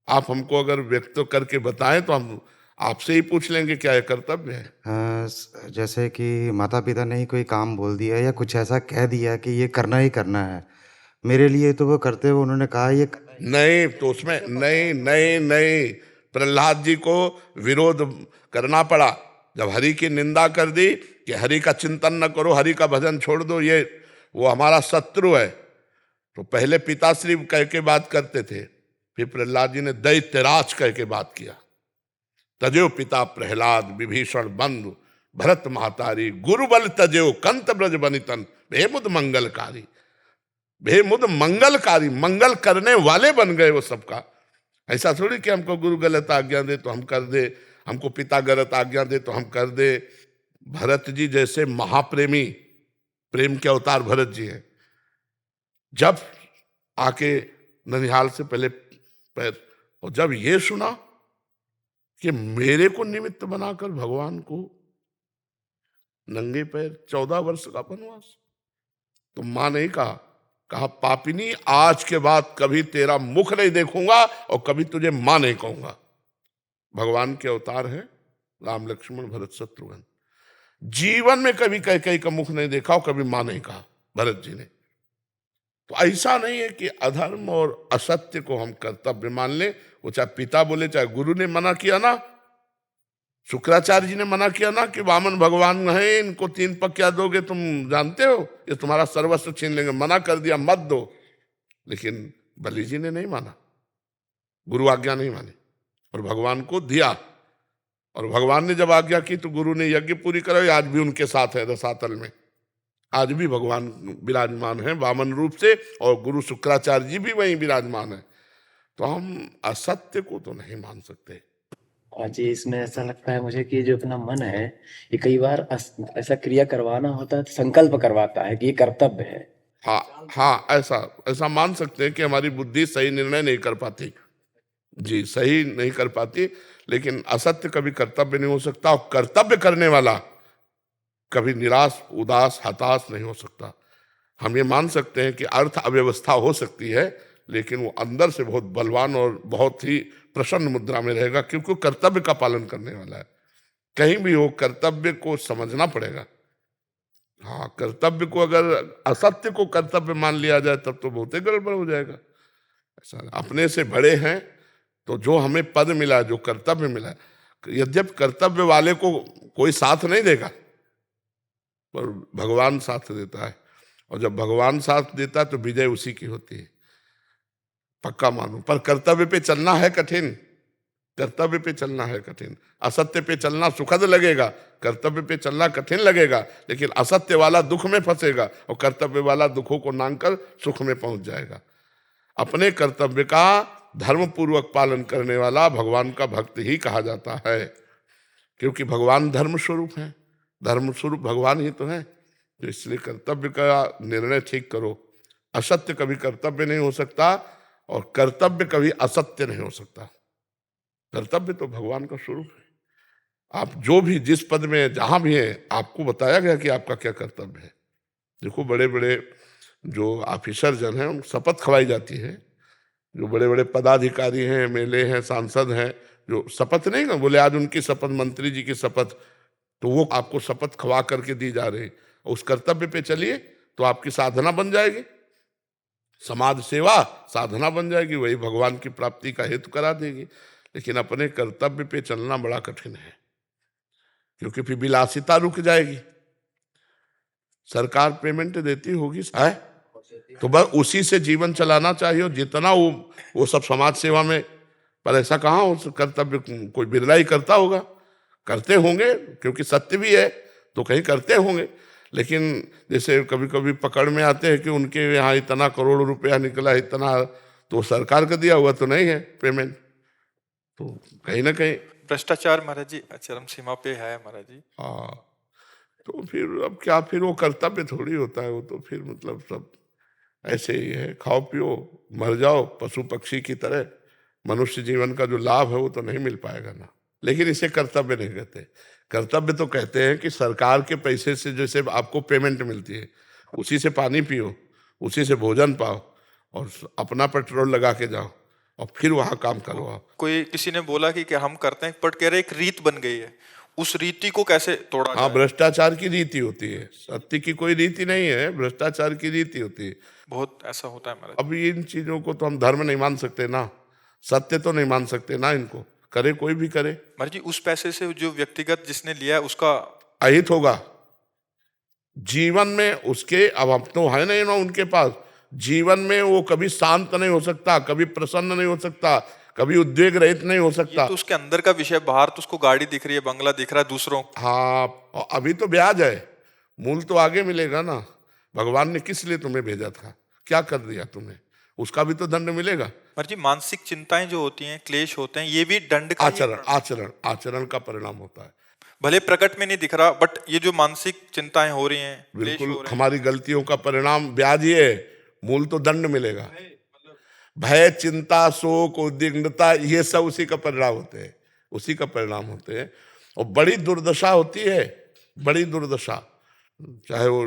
आप हमको अगर व्यक्त करके बताएं तो हम आपसे ही पूछ लेंगे क्या ये कर्तव्य है। जैसे कि माता पिता ने ही कोई काम बोल दिया या कुछ ऐसा कह दिया कि ये करना ही करना है, मेरे लिए तो वो करते हुए उन्होंने कहा ये नहीं तो उसमें नहीं नहीं नहीं, प्रहलाद जी को विरोध करना पड़ा जब हरि की निंदा कर दी कि हरि का चिंतन न करो, हरि का भजन छोड़ दो, ये वो हमारा शत्रु है। तो पहले पिताश्री कह के बात करते थे, फिर प्रहलाद जी ने दैत्यराज कह के बात किया। तजेव पिता प्रहलाद विभीषण बंधु भरत महतारी, गुरु बल तजेव कंत ब्रज बनितन भेमुद मंगलकारी। भेमुद मंगलकारी, मंगल करने वाले बन गए वो सबका। ऐसा थोड़ी कि हमको गुरु गलत आज्ञा दे तो हम कर दे, हमको पिता गलत आज्ञा दे तो हम कर दे। भरत जी जैसे महाप्रेमी, प्रेम के अवतार भरत जी हैं, जब आके ननिहाल से पहले पैर, और जब ये सुना कि मेरे को निमित्त बनाकर भगवान को नंगे पैर 14 वर्ष का वनवास, तो मां ने कहा पापिनी आज के बाद कभी तेरा मुख नहीं देखूंगा और कभी तुझे मां नहीं कहूंगा। भगवान के अवतार हैं राम लक्ष्मण भरत शत्रुघ्न, जीवन में कभी कई का मुख नहीं देखा और कभी मां नहीं कहा भरत जी ने। तो ऐसा नहीं है कि अधर्म और असत्य को हम कर्तव्य मान ले, वो चाहे पिता बोले चाहे गुरु ने मना किया ना, शुक्राचार्य जी ने मना किया ना कि वामन भगवान है, इनको 3 पग क्या दोगे, तुम जानते हो ये तुम्हारा सर्वस्व छीन लेंगे, मना कर दिया मत दो। लेकिन बलि जी ने नहीं माना, गुरु आज्ञा नहीं मानी और भगवान को दिया। और भगवान ने जब आज्ञा की तो गुरु ने यज्ञ पूरी कराई। आज भी उनके साथ है रसातल में, आज भी भगवान विराजमान है वामन रूप से, और गुरु शुक्राचार्य जी भी वहीं विराजमान है। तो हम असत्य को तो नहीं मान सकते। और जी इसमें ऐसा लगता है मुझे कि जो अपना मन है ये कई बार ऐसा क्रिया करवाना होता है तो संकल्प करवाता है कि ये कर्तव्य है। हाँ, ऐसा मान सकते हैं कि हमारी बुद्धि सही निर्णय नहीं कर पाती, जी सही नहीं कर पाती, लेकिन असत्य कभी कर्तव्य नहीं हो सकता, और कर्तव्य करने वाला कभी निराश उदास हताश नहीं हो सकता। हम ये मान सकते हैं कि अर्थ अव्यवस्था हो सकती है, लेकिन वो अंदर से बहुत बलवान और बहुत ही प्रसन्न मुद्रा में रहेगा, क्योंकि वो कर्तव्य का पालन करने वाला है। कहीं भी हो कर्तव्य को समझना पड़ेगा। हाँ, कर्तव्य को अगर असत्य को कर्तव्य मान लिया जाए तब तो बहुत ही गड़बड़ हो जाएगा। ऐसा अपने से बड़े हैं तो जो हमें पद मिला, जो कर्तव्य मिला, यद्यपि कर्तव्य वाले को कोई साथ नहीं देगा पर भगवान साथ देता है, और जब भगवान साथ देता है तो विजय उसी की होती है, पक्का मानो। पर कर्तव्य पे चलना है कठिन, कर्तव्य पे चलना है कठिन। असत्य पे चलना सुखद लगेगा, कर्तव्य पे चलना कठिन लगेगा, लेकिन असत्य वाला दुख में फंसेगा और कर्तव्य वाला दुखों को नांगकर सुख में पहुंच जाएगा। अपने कर्तव्य का धर्म पूर्वक पालन करने वाला भगवान का भक्त ही कहा जाता है, क्योंकि भगवान धर्म स्वरूप है, धर्म स्वरूप भगवान ही तो है। तो इसलिए कर्तव्य का निर्णय ठीक करो। असत्य कभी कर्तव्य नहीं हो सकता और कर्तव्य कभी असत्य नहीं हो सकता। कर्तव्य तो भगवान का स्वरूप है। आप जो भी जिस पद में जहां भी हैं, आपको बताया गया कि आपका क्या कर्तव्य है। देखो बड़े बड़े जो ऑफिसर जन हैं उनको शपथ खवाई जाती है, जो बड़े बड़े पदाधिकारी हैं, एमएलए हैं, सांसद हैं, जो शपथ नहीं ना बोले आज उनकी शपथ, मंत्री जी की शपथ, तो वो आपको शपथ खवा करके दी जा रही। उस कर्तव्य पे चलिए तो आपकी साधना बन जाएगी, समाज सेवा साधना बन जाएगी, वही भगवान की प्राप्ति का हेतु करा देगी। लेकिन अपने कर्तव्य पे चलना बड़ा कठिन है, क्योंकि फिर विलासिता रुक जाएगी। सरकार पेमेंट देती होगी है तो बस उसी से जीवन चलाना चाहिए, जितना वो सब समाज सेवा में। पर ऐसा कहाँ हो, कर्तव्य कोई बिरला ही करता होगा, करते होंगे क्योंकि सत्य भी है तो कहीं करते होंगे। लेकिन जैसे कभी कभी पकड़ में आते हैं कि उनके यहाँ इतना करोड़ रुपया निकला, इतना, तो सरकार का दिया हुआ तो नहीं है पेमेंट, तो कहीं ना कहीं भ्रष्टाचार महाराज जी चरम सीमा पे है महाराज जी। हाँ, तो फिर अब क्या, फिर वो कर्तव्य थोड़ी होता है, वो तो फिर मतलब सब ऐसे ही है, खाओ पियो मर जाओ पशु पक्षी की तरह। मनुष्य जीवन का जो लाभ है वो तो नहीं मिल पाएगा ना। लेकिन इसे कर्तव्य नहीं कहते। कर्तव्य तो कहते हैं कि सरकार के पैसे से जैसे आपको पेमेंट मिलती है, उसी से पानी पियो, उसी से भोजन पाओ और अपना पेट्रोल लगा के जाओ, और फिर वहां काम करवाओ। कोई किसी ने बोला कि हम करते हैं, बट कह रहे एक रीत बन गई है, उस रीति को कैसे तोड़ा हाँ, जाए? भ्रष्टाचार की रीति होती है, सत्य की कोई रीति नहीं है, भ्रष्टाचार की रीति होती है। बहुत ऐसा होता है महाराज। अब इन चीजों को तो हम धर्म नहीं मान सकते ना, सत्य तो नहीं मान सकते ना, इनको करे कोई भी करे। महाराज जी, उस पैसे से जो व्यक्तिगत जिसने लिया है उसका अहित होगा जीवन में उसके। अब हम तो है नहीं ना उनके पास, जीवन में वो कभी शांत नहीं हो सकता, कभी प्रसन्न नहीं हो सकता, कभी उद्वेग रहित नहीं हो सकता। तो उसके अंदर का विषय, बाहर तो उसको गाड़ी दिख रही है, बंगला दिख रहा है दूसरों। हाँ, और अभी तो ब्याज है, मूल तो आगे मिलेगा ना। भगवान ने किस लिए तुम्हें भेजा था, क्या कर दिया तुम्हें, उसका भी तो दंड मिलेगा। महाराज जी, मानसिक चिंताएं जो होती हैं, क्लेश होते हैं, ये भी दंड का आचरण का परिणाम होता है। भले प्रकट में नहीं दिख रहा, बट ये जो मानसिक चिंताएं हो रही हैं, क्लेश बिल्कुल हो रहे हैं, हमारी गलतियों का परिणाम ब्याज ही है, मूल तो दंड मिलेगा। भय, चिंता, शोक, उद्विग्नता, ये सब उसी का परिणाम होते हैं, उसी का परिणाम होते हैं। और बड़ी दुर्दशा होती है, बड़ी दुर्दशा, चाहे वो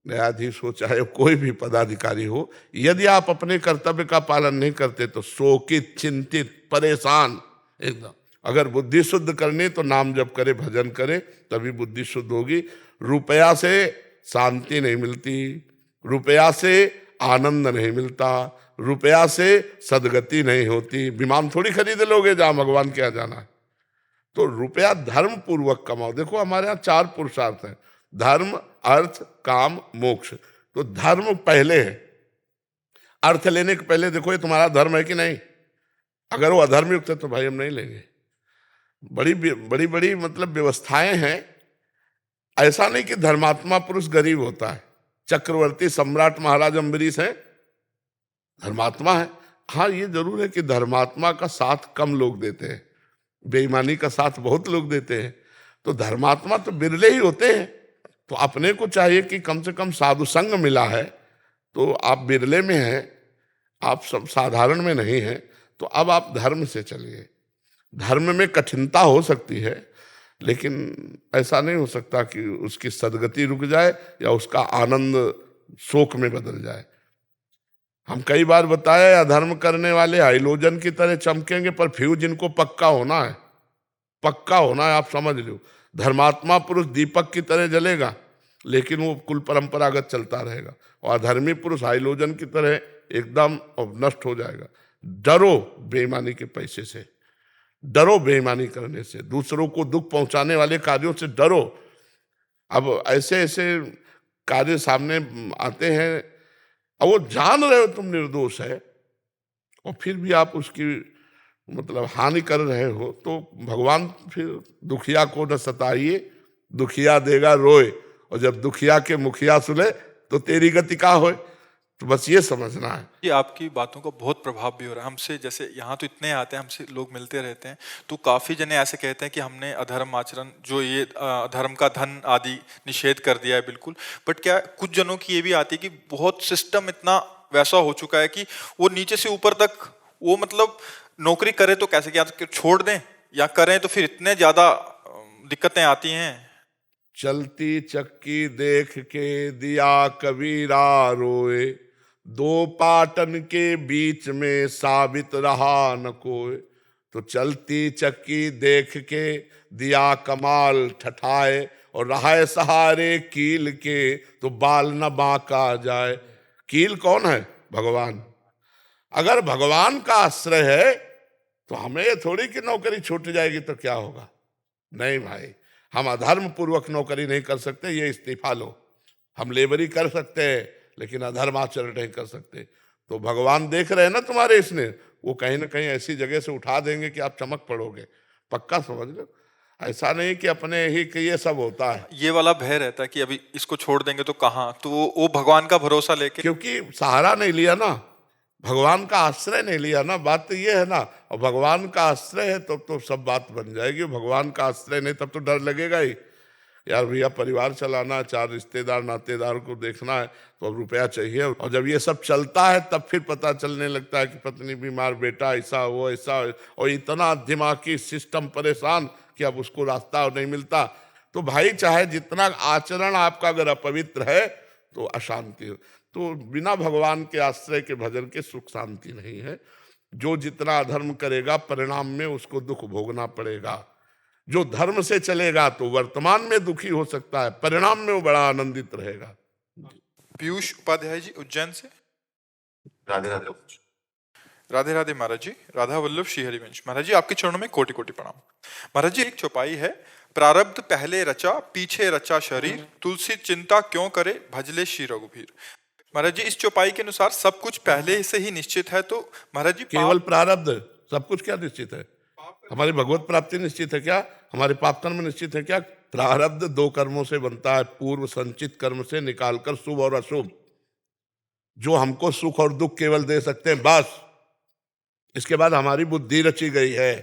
न्यायाधीश हो, चाहे कोई भी पदाधिकारी हो, यदि आप अपने कर्तव्य का पालन नहीं करते तो शोकित, चिंतित, परेशान एकदम। अगर बुद्धि शुद्ध करनी तो नाम जप करे, भजन करे, तभी बुद्धि शुद्ध होगी। रुपया से शांति नहीं मिलती, रुपया से आनंद नहीं मिलता, रुपया से सदगति नहीं होती। विमान थोड़ी खरीद लोगे जहां भगवान के यहाँ जाना है। तो रुपया धर्म पूर्वक कमाओ। देखो हमारे यहाँ 4 पुरुषार्थ हैं, धर्म, अर्थ, काम, मोक्ष। तो धर्म पहले है, अर्थ लेने के पहले देखो ये तुम्हारा धर्म है कि नहीं। अगर वो अधर्म युक्त है तो भाई हम नहीं लेंगे। बड़ी बड़ी बड़ी मतलब व्यवस्थाएं हैं। ऐसा नहीं कि धर्मात्मा पुरुष गरीब होता है। चक्रवर्ती सम्राट महाराज अम्बरीश हैं, धर्मात्मा है। हाँ, ये जरूर है कि धर्मात्मा का साथ कम लोग देते हैं, बेईमानी का साथ बहुत लोग देते हैं। तो धर्मात्मा तो बिरले ही होते हैं। तो अपने को चाहिए कि कम से कम साधु संग मिला है, तो आप बिरले में हैं, आप सब साधारण में नहीं हैं, तो अब आप धर्म से चलिए। धर्म में कठिनता हो सकती है, लेकिन ऐसा नहीं हो सकता कि उसकी सदगति रुक जाए या उसका आनंद शोक में बदल जाए। हम कई बार बताया, अधर्म करने वाले हाइलोजन की तरह चमकेंगे, पर फ्यूज इनको पक्का होना है, पक्का होना है, आप समझ लो। धर्मात्मा पुरुष दीपक की तरह जलेगा, लेकिन वो कुल परंपरागत चलता रहेगा, और अधर्मी पुरुष हाइलोजन की तरह एकदम नष्ट हो जाएगा। डरो बेईमानी के पैसे से, डरो बेईमानी करने से, दूसरों को दुख पहुंचाने वाले कार्यों से डरो। अब ऐसे ऐसे कार्य सामने आते हैं और वो जान रहे हो तुम निर्दोष है, और फिर भी आप उसकी मतलब हानि कर रहे हो, तो भगवान फिर दुखिया को न सताइए, दुखिया देगा रोए, और जब दुखिया के मुखिया सुने तो तेरी गति का होए। तो बस ये समझना है। ये आपकी बातों का बहुत प्रभाव भी हो रहा है हमसे। जैसे यहाँ तो इतने आते हैं, हमसे लोग मिलते रहते हैं, तो काफी जने ऐसे कहते हैं कि हमने अधर्म आचरण, जो ये अधर्म का धन आदि निषेध कर दिया है बिल्कुल। बट क्या कुछ जनों की ये भी आती है कि बहुत सिस्टम इतना वैसा हो चुका है कि वो नीचे से ऊपर तक, वो मतलब नौकरी करे तो कैसे, क्या छोड़ दें या करें तो फिर इतने ज्यादा दिक्कतें आती हैं। चलती चक्की देख के दिया कबीरा रोए, 2 पाटन के बीच में साबित रहा न कोई। तो चलती चक्की देख के दिया कमाल ठठाए, और रहा सहारे कील के तो बाल न बांका जाए। कील कौन है? भगवान। अगर भगवान का आश्रय है तो हमें ये थोड़ी कि नौकरी छूट जाएगी तो क्या होगा। नहीं भाई, हम अधर्म पूर्वक नौकरी नहीं कर सकते, ये इस्तीफा लो। हम लेबरी कर सकते हैं, लेकिन अधर्म आचरण नहीं कर सकते। तो भगवान देख रहे हैं ना तुम्हारे इसने, वो कहीं ना कहीं ऐसी जगह से उठा देंगे कि आप चमक पड़ोगे, पक्का समझ लो। ऐसा नहीं कि अपने ही कि ये सब होता है। ये वाला भय रहता है कि अभी इसको छोड़ देंगे तो कहाँ, तो वो भगवान का भरोसा लेके, क्योंकि सहारा नहीं लिया ना, भगवान का आश्रय नहीं लिया ना, बात तो ये है ना। और भगवान का आश्रय है तो सब बात बन जाएगी। भगवान का आश्रय नहीं तब तो डर लगेगा ही, यार भैया परिवार चलाना, 4 रिश्तेदार नातेदार को देखना है, तो अब रुपया चाहिए। और जब ये सब चलता है तब फिर पता चलने लगता है कि पत्नी बीमार, बेटा ऐसा, वो ऐसा, और इतना दिमागी सिस्टम परेशान कि अब उसको रास्ता नहीं मिलता। तो भाई चाहे जितना आचरण आपका अगर अपवित्र है तो अशांति हो, तो बिना भगवान के आश्रय के भजन के सुख शांति नहीं है। जो जितना अधर्म करेगा परिणाम में उसको दुख भोगना पड़ेगा। जो धर्म से चलेगा तो वर्तमान में दुखी हो सकता है, परिणाम में वो बड़ा आनंदित रहेगा। पीयूष उपाध्याय जी उज्जैन से। राधे राधे। राधे राधे महाराज जी। राधा वल्लभ श्री हरिवंश। महाराज जी आपके चरणों में कोटि कोटि प्रणाम। महाराज जी एक चौपाई है, प्रारब्ध पहले रचा पीछे रचा शरीर, तुलसी चिंता क्यों करे भजले श्री रघुवीर। महाराज जी इस चौपाई के अनुसार सब कुछ पहले से ही निश्चित है, तो महाराज जी केवल प्रारब्ध, सब कुछ क्या निश्चित है? हमारी भगवत प्राप्ति निश्चित है क्या? हमारे पाप कर्म निश्चित है क्या? प्रारब्ध दो कर्मों से बनता है, पूर्व संचित कर्म से निकालकर शुभ और अशुभ, जो हमको सुख और दुख केवल दे सकते हैं, बस। इसके बाद हमारी बुद्धि रची गई है।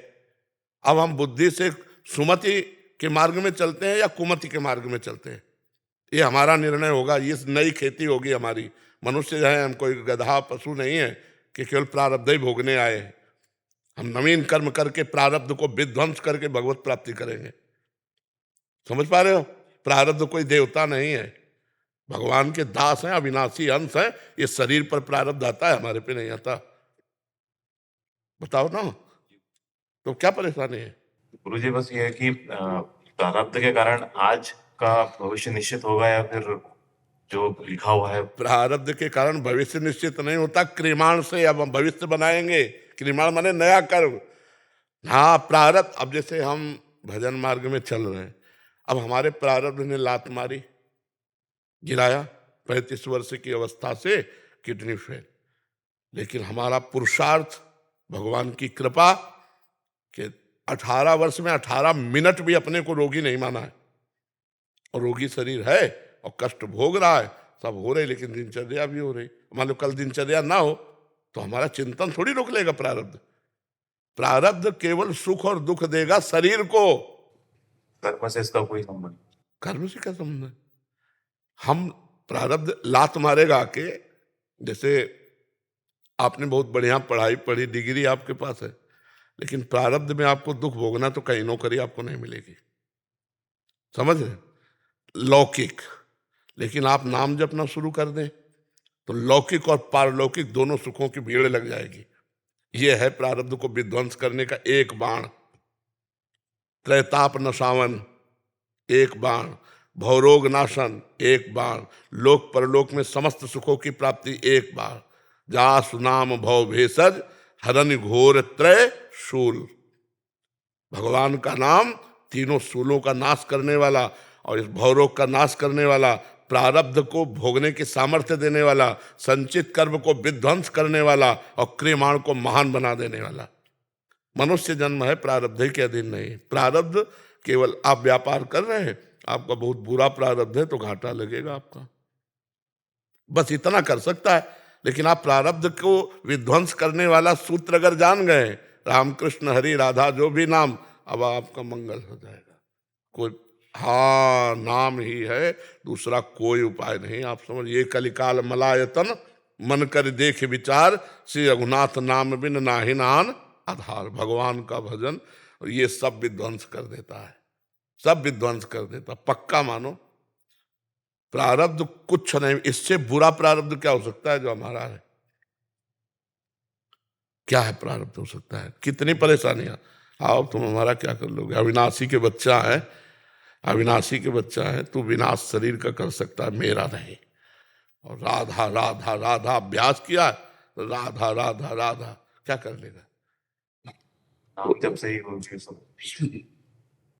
अब हम बुद्धि से सुमति के मार्ग में चलते हैं या कुमति के मार्ग में चलते हैं, ये हमारा निर्णय होगा। ये नई खेती होगी हमारी। मनुष्य जो है, हम कोई गधा पशु नहीं है कि केवल प्रारब्ध ही भोगने आए हैं। हम नवीन कर्म करके प्रारब्ध को विध्वंस करके भगवत प्राप्ति करेंगे। समझ पा रहे हो? प्रारब्ध कोई देवता नहीं है, भगवान के दास हैं, अविनाशी अंश हैं। ये शरीर पर प्रारब्ध आता है, हमारे पे नहीं आता। बताओ ना, तो क्या परेशानी है? गुरुजी बस ये है कि प्रारब्ध के कारण आज का भविष्य निश्चित होगा या फिर जो लिखा हुआ है? प्रारब्ध के कारण भविष्य निश्चित नहीं होता, क्रियमाण से अब हम भविष्य बनाएंगे। क्रियमाण माने नया कर्म। हाँ, प्रारब्ध। अब जैसे हम भजन मार्ग में चल रहे हैं, अब हमारे प्रारब्ध ने लात मारी, गिराया 35 वर्ष की अवस्था से किडनी फेल, लेकिन हमारा पुरुषार्थ, भगवान की कृपा कि 18 वर्ष में 18 मिनट भी अपने को रोगी नहीं माना है, और रोगी शरीर है और कष्ट भोग रहा है, सब हो रही, लेकिन दिनचर्या भी हो रही। मान लो कल दिनचर्या ना हो तो हमारा चिंतन थोड़ी रोक लेगा प्रारब्ध। प्रारब्ध केवल सुख और दुख देगा शरीर को, कर्म से इसका कोई संबंध? कर्म से क्या संबंध है? हम प्रारब्ध लात मारेगा के, जैसे आपने बहुत बढ़िया पढ़ाई पढ़ी, डिग्री आपके पास है, लेकिन प्रारब्ध में आपको दुख भोगना तो कहीं नौकरी आपको नहीं मिलेगी। समझ रहे? लौकिक। लेकिन आप नाम जपना शुरू कर दें तो लौकिक और पारलौकिक दोनों सुखों की भीड़ लग जाएगी। यह है प्रारब्ध को विध्वंस करने का एक बाण। त्रैताप नशावन एक बाण, भवरोग नाशन एक बाण, लोक परलोक में समस्त सुखों की प्राप्ति एक बाण। जासु नाम भव भेषज हरन घोर त्रय शूल। भगवान का नाम तीनों शूलों का नाश करने वाला, और इस भवरोग का नाश करने वाला, प्रारब्ध को भोगने की सामर्थ्य देने वाला, संचित कर्म को विध्वंस करने वाला और क्रियमाण को महान बना देने वाला। मनुष्य जन्म है प्रारब्ध के अधीन नहीं। प्रारब्ध केवल आप व्यापार कर रहे हैं, आपका बहुत बुरा प्रारब्ध है तो घाटा लगेगा आपका, बस इतना कर सकता है। लेकिन आप प्रारब्ध को विध्वंस करने वाला सूत्र अगर जान गए, रामकृष्ण हरि राधा जो भी नाम, अब आपका मंगल हो जाएगा। कोई, हाँ, नाम ही है, दूसरा कोई उपाय नहीं। आप समझ, ये कलिकाल मलायतन मन कर देख विचार, श्री रघुनाथ नाम बिन नाहि नान आधार। भगवान का भजन ये सब विध्वंस कर देता है, सब विध्वंस कर देता, पक्का मानो। प्रारब्ध कुछ नहीं, इससे बुरा प्रारब्ध क्या हो सकता है जो हमारा है? क्या है प्रारब्ध हो सकता है? कितनी परेशानियां। आओ तुम हमारा क्या कर लोगे? अविनाशी के बच्चा है, अविनाशी के बच्चा है, तू विनाश शरीर का कर सकता है, मेरा नहीं। और राधा राधा राधा अभ्यास किया, राधा राधा राधा क्या कर लेगा? जब से ही उनकी सब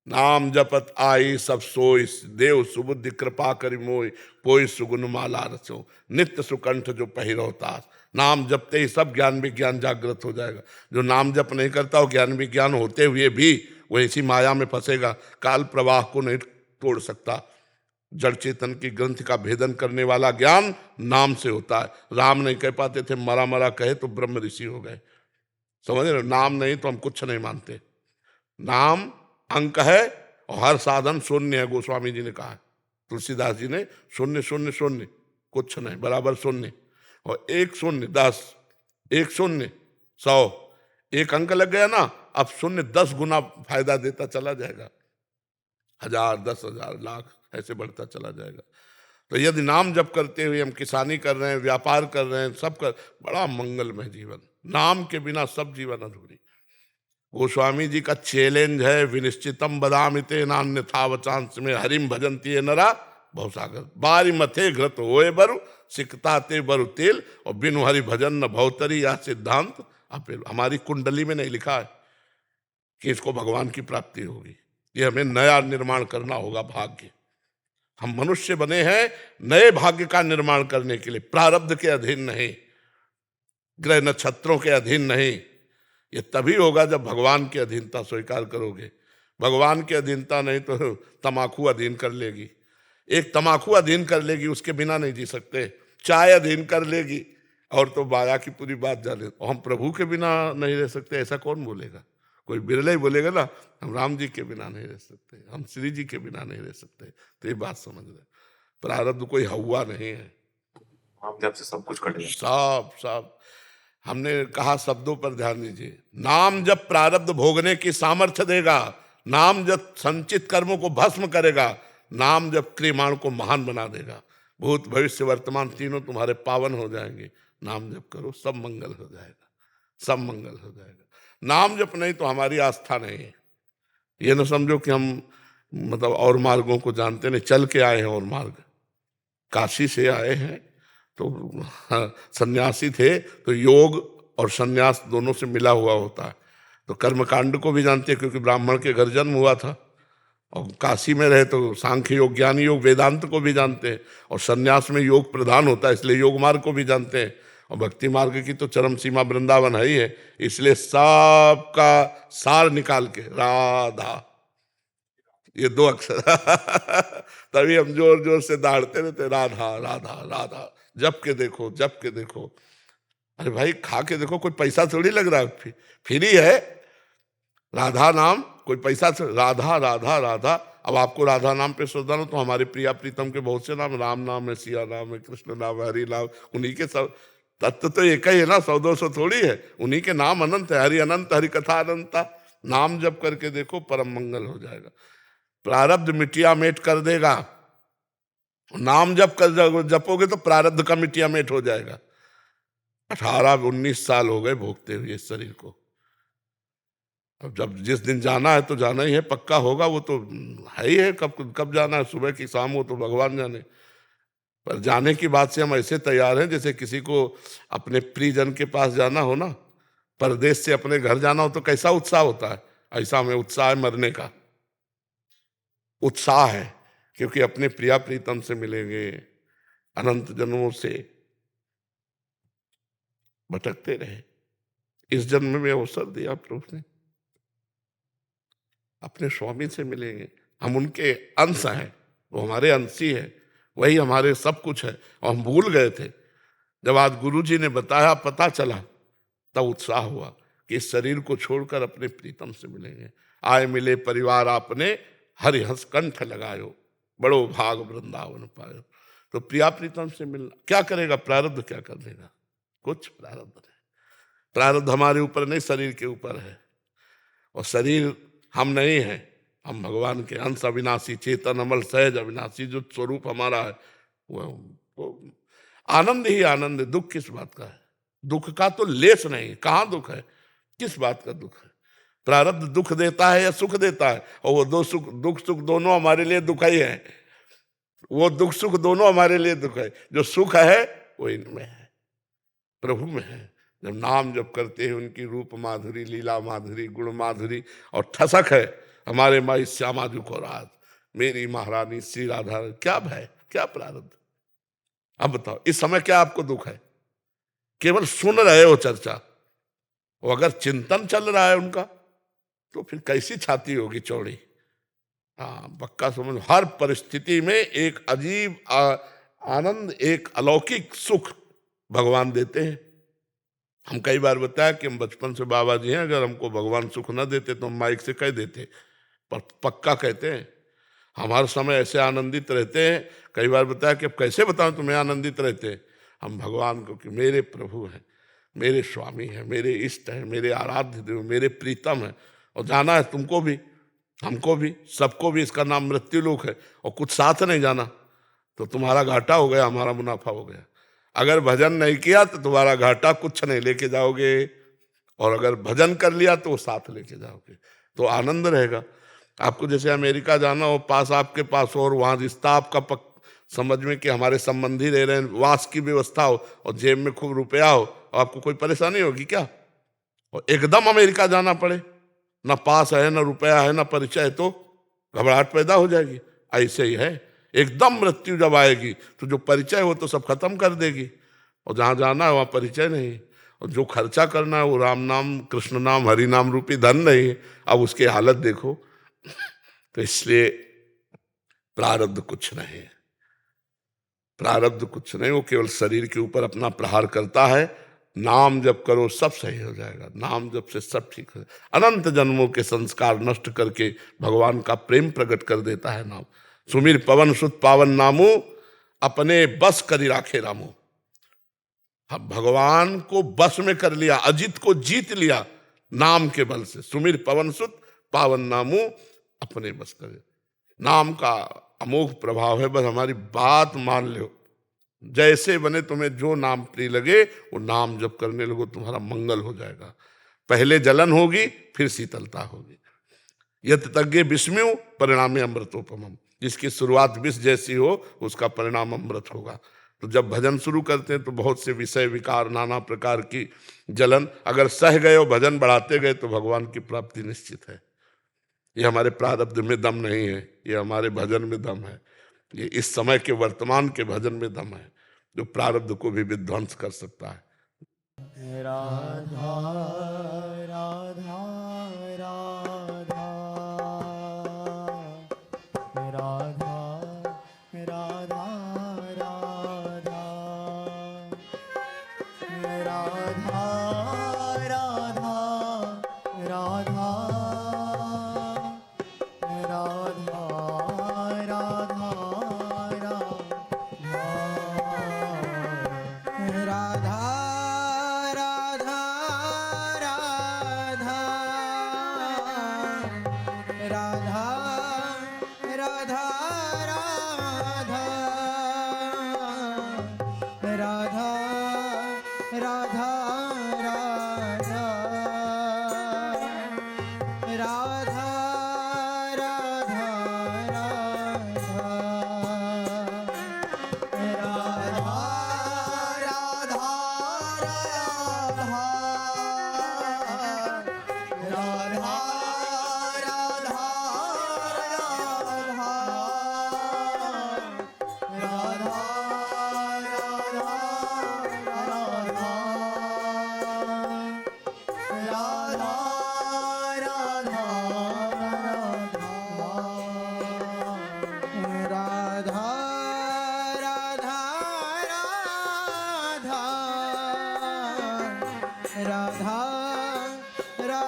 नाम जपत आई सब सोई, देव सुबुद्धि कृपा करि मोय, पोई सुगुन माला रचो, नित्य सुकंठ जो पहिरोतास। नाम जपते ही सब ज्ञान विज्ञान जागृत हो जाएगा। जो नाम जप नहीं करता वो ज्ञान विज्ञान होते हुए भी वो इसी माया में फंसेगा, काल प्रवाह को नहीं तोड़ सकता। जड़ चेतन की ग्रंथ का भेदन करने वाला ज्ञान नाम से होता है। राम नहीं कह पाते थे, मरा मरा कहे तो ब्रह्म ऋषि हो गए। समझ रहे? नाम नहीं तो हम कुछ नहीं मानते। नाम अंक है और हर साधन शून्य है, गोस्वामी जी ने कहा है, तुलसीदास जी ने, शून्य शून्य शून्य, कुछ नहीं बराबर शून्य, और एक शून्य 10, एक शून्य 100, एक अंक लग गया ना, अब शून्य 10 गुना फायदा देता चला जाएगा, 1000, 10,000, लाख ऐसे बढ़ता चला जाएगा। तो यदि नाम जप करते हुए हम किसानी कर रहे हैं, व्यापार कर रहे हैं, सब कर, बड़ा मंगलमय जीवन। नाम के बिना सब जीवन अधूरी। गोस्वामी जी का चैलेंज है, विनिश्चितम बदामिते नान्यथा वचांस में हरिम भजंती है नरा भवसागर। बारी मथे घृत होए बरु सिकता ते बरु तेल, और बिनु हरि भजन न भवतरी, या सिद्धांत अपेल। हमारी कुंडली में नहीं लिखा है कि इसको भगवान की प्राप्ति होगी। ये हमें नया निर्माण करना होगा भाग्य। हम मनुष्य बने हैं नए भाग्य का निर्माण करने के लिए, प्रारब्ध के अधीन नहीं, ग्रह नक्षत्रों के अधीन नहीं। ये तभी होगा जब भगवान की अधीनता स्वीकार करोगे। भगवान की अधीनता नहीं तो तमाकू अधीन कर लेगी। एक तमाकू अधीन कर लेगी, उसके बिना नहीं जी सकते। चाय अधीन कर लेगी, और तो माया की पूरी बात जाने। और हम प्रभु के बिना नहीं रह सकते, ऐसा कौन बोलेगा? कोई बिरले ही बोलेगा ना, हम राम जी के बिना नहीं रह सकते, हम श्री जी के बिना नहीं रह सकते। तो ये बात समझ रहे, प्रारब्ध कोई हवा नहीं है। हम जब से सब कुछ कट गया। सब हमने कहा, शब्दों पर ध्यान दीजिए। नाम जब प्रारब्ध भोगने की सामर्थ्य देगा, नाम जब संचित कर्मों को भस्म करेगा, नाम जब क्रियमाण को महान बना देगा, भूत भविष्य वर्तमान तीनों तुम्हारे पावन हो जाएंगे। नाम जप करो, सब मंगल हो जाएगा, सब मंगल हो जाएगा। नाम जप नहीं तो हमारी आस्था नहीं है। ये न समझो कि हम मतलब और मार्गों को जानते नहीं, चल के आए हैं और मार्ग। काशी से आए हैं तो सन्यासी थे, तो योग और सन्यास दोनों से मिला हुआ होता है। तो कर्मकांड को भी जानते हैं, क्योंकि ब्राह्मण के घर जन्म हुआ था। और काशी में रहे तो सांख्य योग, ज्ञान योग, वेदांत को भी जानते हैं। और सन्यास में योग प्रधान होता है, इसलिए योग मार्ग को भी जानते हैं। और भक्ति मार्ग की तो चरम सीमा वृंदावन है ही है, इसलिए सबका सार निकाल के राधा, ये 2 अक्षर तभी हम जोर जोर से दौड़ते रहते, राधा राधा राधा। जप के देखो, जप के देखो। अरे भाई खा के देखो, कोई पैसा थोड़ी लग रहा है, फ्री है। राधा नाम कोई पैसा से, राधा राधा राधा। अब आपको राधा नाम पे श्रद्धा हो तो हमारे प्रिया प्रीतम के बहुत से नाम, राम नाम है, सिया नाम है, कृष्ण नाम है, हरि नाम, उन्हीं के सब तत्व तो एक ही है ना, 100-200 थोड़ी है। उन्हीं के नाम अनंत है, हरि अनंत, हरि कथा अनंता। नाम जप करके देखो, परम मंगल हो जाएगा। प्रारब्ध मिटिया मेट कर देगा। नाम जप कर जपोगे तो प्रारब्ध का मिटिया मेट हो जाएगा। 18-19 साल हो गए भोगते हुए इस शरीर को। अब जब जिस दिन जाना है तो जाना ही है, पक्का होगा, वो तो है ही है। कब जाना है, सुबह की शाम हो तो भगवान जाने। पर जाने की बात से हम ऐसे तैयार हैं जैसे किसी को अपने प्रियजन के पास जाना हो ना, परदेश से अपने घर जाना हो तो कैसा उत्साह होता है, ऐसा हमें उत्साह है मरने का। उत्साह है क्योंकि अपने प्रिया प्रीतम से मिलेंगे। अनंत जन्मों से भटकते रहे, इस जन्म में अवसर दिया प्रभु ने, अपने स्वामी से मिलेंगे। हम उनके अंश हैं, वो हमारे अंशी है, वही हमारे सब कुछ है। और हम भूल गए थे। जब आज गुरु जी ने बताया, पता चला, तब उत्साह हुआ कि इस शरीर को छोड़कर अपने प्रीतम से मिलेंगे। आए मिले परिवार आपने, हरि हंस कंठ लगायो, बड़ो भाग वृंदावन पायो। तो प्रिया प्रीतम से मिलना क्या करेगा? प्रारब्ध क्या कर देगा? कुछ प्रारब्ध नहीं। प्रारब्ध हमारे ऊपर नहीं, शरीर के ऊपर है। और शरीर हम नहीं हैं, हम भगवान के अंश, अविनाशी, चेतन, अमल, सहज, अविनाशी जो स्वरूप हमारा है वो आनंद ही आनंद है। दुख किस बात का है? दुख का तो लेस नहीं। कहाँ दुख है? किस बात का दुख है? प्रारब्ध दुख देता है या सुख देता है? और वो दुख सुख दोनों हमारे लिए दुख ही है। वो दुख सुख दोनों हमारे लिए दुख है। जो सुख है वो इनमें है, प्रभु में है। जब नाम जप करते हैं, उनकी रूप माधुरी, लीला माधुरी, गुण माधुरी, और ठसक है हमारे माई श्यामा जी को रात, मेरी महारानी श्री राधा। क्या भय, क्या प्रारब्ध? अब बताओ, इस समय क्या आपको दुख है? केवल सुन रहे हो चर्चा। वो अगर चिंतन चल रहा है उनका, तो फिर कैसी छाती होगी चौड़ी। हाँ, पक्का समझ। हर परिस्थिति में एक अजीब आनंद, एक अलौकिक सुख भगवान देते हैं। हम कई बार बताया कि हम बचपन से बाबा जी हैं, अगर हमको भगवान सुख न देते तो हम माइक से कह देते, पर पक्का कहते हैं। हम हर समय ऐसे आनंदित रहते हैं। कई बार बताया कि अब कैसे बताऊं तुम्हें आनंदित रहते हैं हम भगवान को, कि मेरे प्रभु हैं, मेरे स्वामी हैं, मेरे इष्ट हैं, मेरे आराध्य देव, मेरे प्रीतम हैं। और जाना है तुमको भी, हमको भी, सबको भी। इसका नाम मृत्यु लोक है। और कुछ साथ नहीं जाना तो तुम्हारा घाटा हो गया, हमारा मुनाफा हो गया। अगर भजन नहीं किया तो तुम्हारा घाटा कुछ नहीं लेके जाओगे, और अगर भजन कर लिया तो वो साथ लेके जाओगे, तो आनंद रहेगा। आपको जैसे अमेरिका जाना हो, पास आपके पास हो, और वहाँ रिश्ता आपका समझ में कि हमारे संबंधी रह रहे हैं, वास की व्यवस्था हो, और जेब में खूब रुपया हो, और आपको कोई परेशानी होगी क्या? और एकदम अमेरिका जाना पड़े, ना पास है, ना रुपया है, ना परिचय, तो घबराहट पैदा हो जाएगी। ऐसे ही है, एकदम मृत्यु जब आएगी तो जो परिचय हो तो सब खत्म कर देगी, और जहाँ जाना है वहाँ परिचय नहीं, और जो खर्चा करना है वो राम नाम, कृष्ण नाम, हरि नाम रूपी धन नहीं। अब उसकी हालत देखो। तो इसलिए प्रारब्ध कुछ नहीं है, प्रारब्ध कुछ नहीं, वो केवल शरीर के ऊपर अपना प्रहार करता है। नाम जप करो सब सही हो जाएगा, नाम जप से सब ठीक हो जाएगा। अनंत जन्मों के संस्कार नष्ट करके भगवान का प्रेम प्रकट कर देता है नाम। सुमिर पवन सुत पावन नामो, अपने बस करी राखे रामो। हम भगवान को बस में कर लिया, अजित को जीत लिया नाम के बल से। सुमिर पवन सुत पावन नामो, अपने बस कर। नाम का अमोघ प्रभाव है, बस हमारी बात मान लो। जैसे बने तुम्हें जो नाम प्रिय लगे वो नाम जब करने लगो, तुम्हारा मंगल हो जाएगा। पहले जलन होगी, फिर शीतलता होगी। यत तज्ञे विस्म्यु परिणामे अमृतोपमम। जिसकी शुरुआत विष जैसी हो उसका परिणाम अमृत होगा। तो जब भजन शुरू करते हैं तो बहुत से विषय विकार, नाना प्रकार की जलन, अगर सह गए और भजन बढ़ाते गए तो भगवान की प्राप्ति निश्चित है। ये हमारे प्रारब्ध में दम नहीं है, ये हमारे भजन में दम है। ये इस समय के वर्तमान के भजन में दम है, जो प्रारब्ध को भी विध्वंस कर सकता है। राधा राधा राधा राधा राधा राधा राधा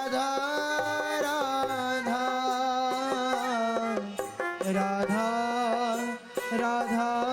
राधा राधा राधा राधा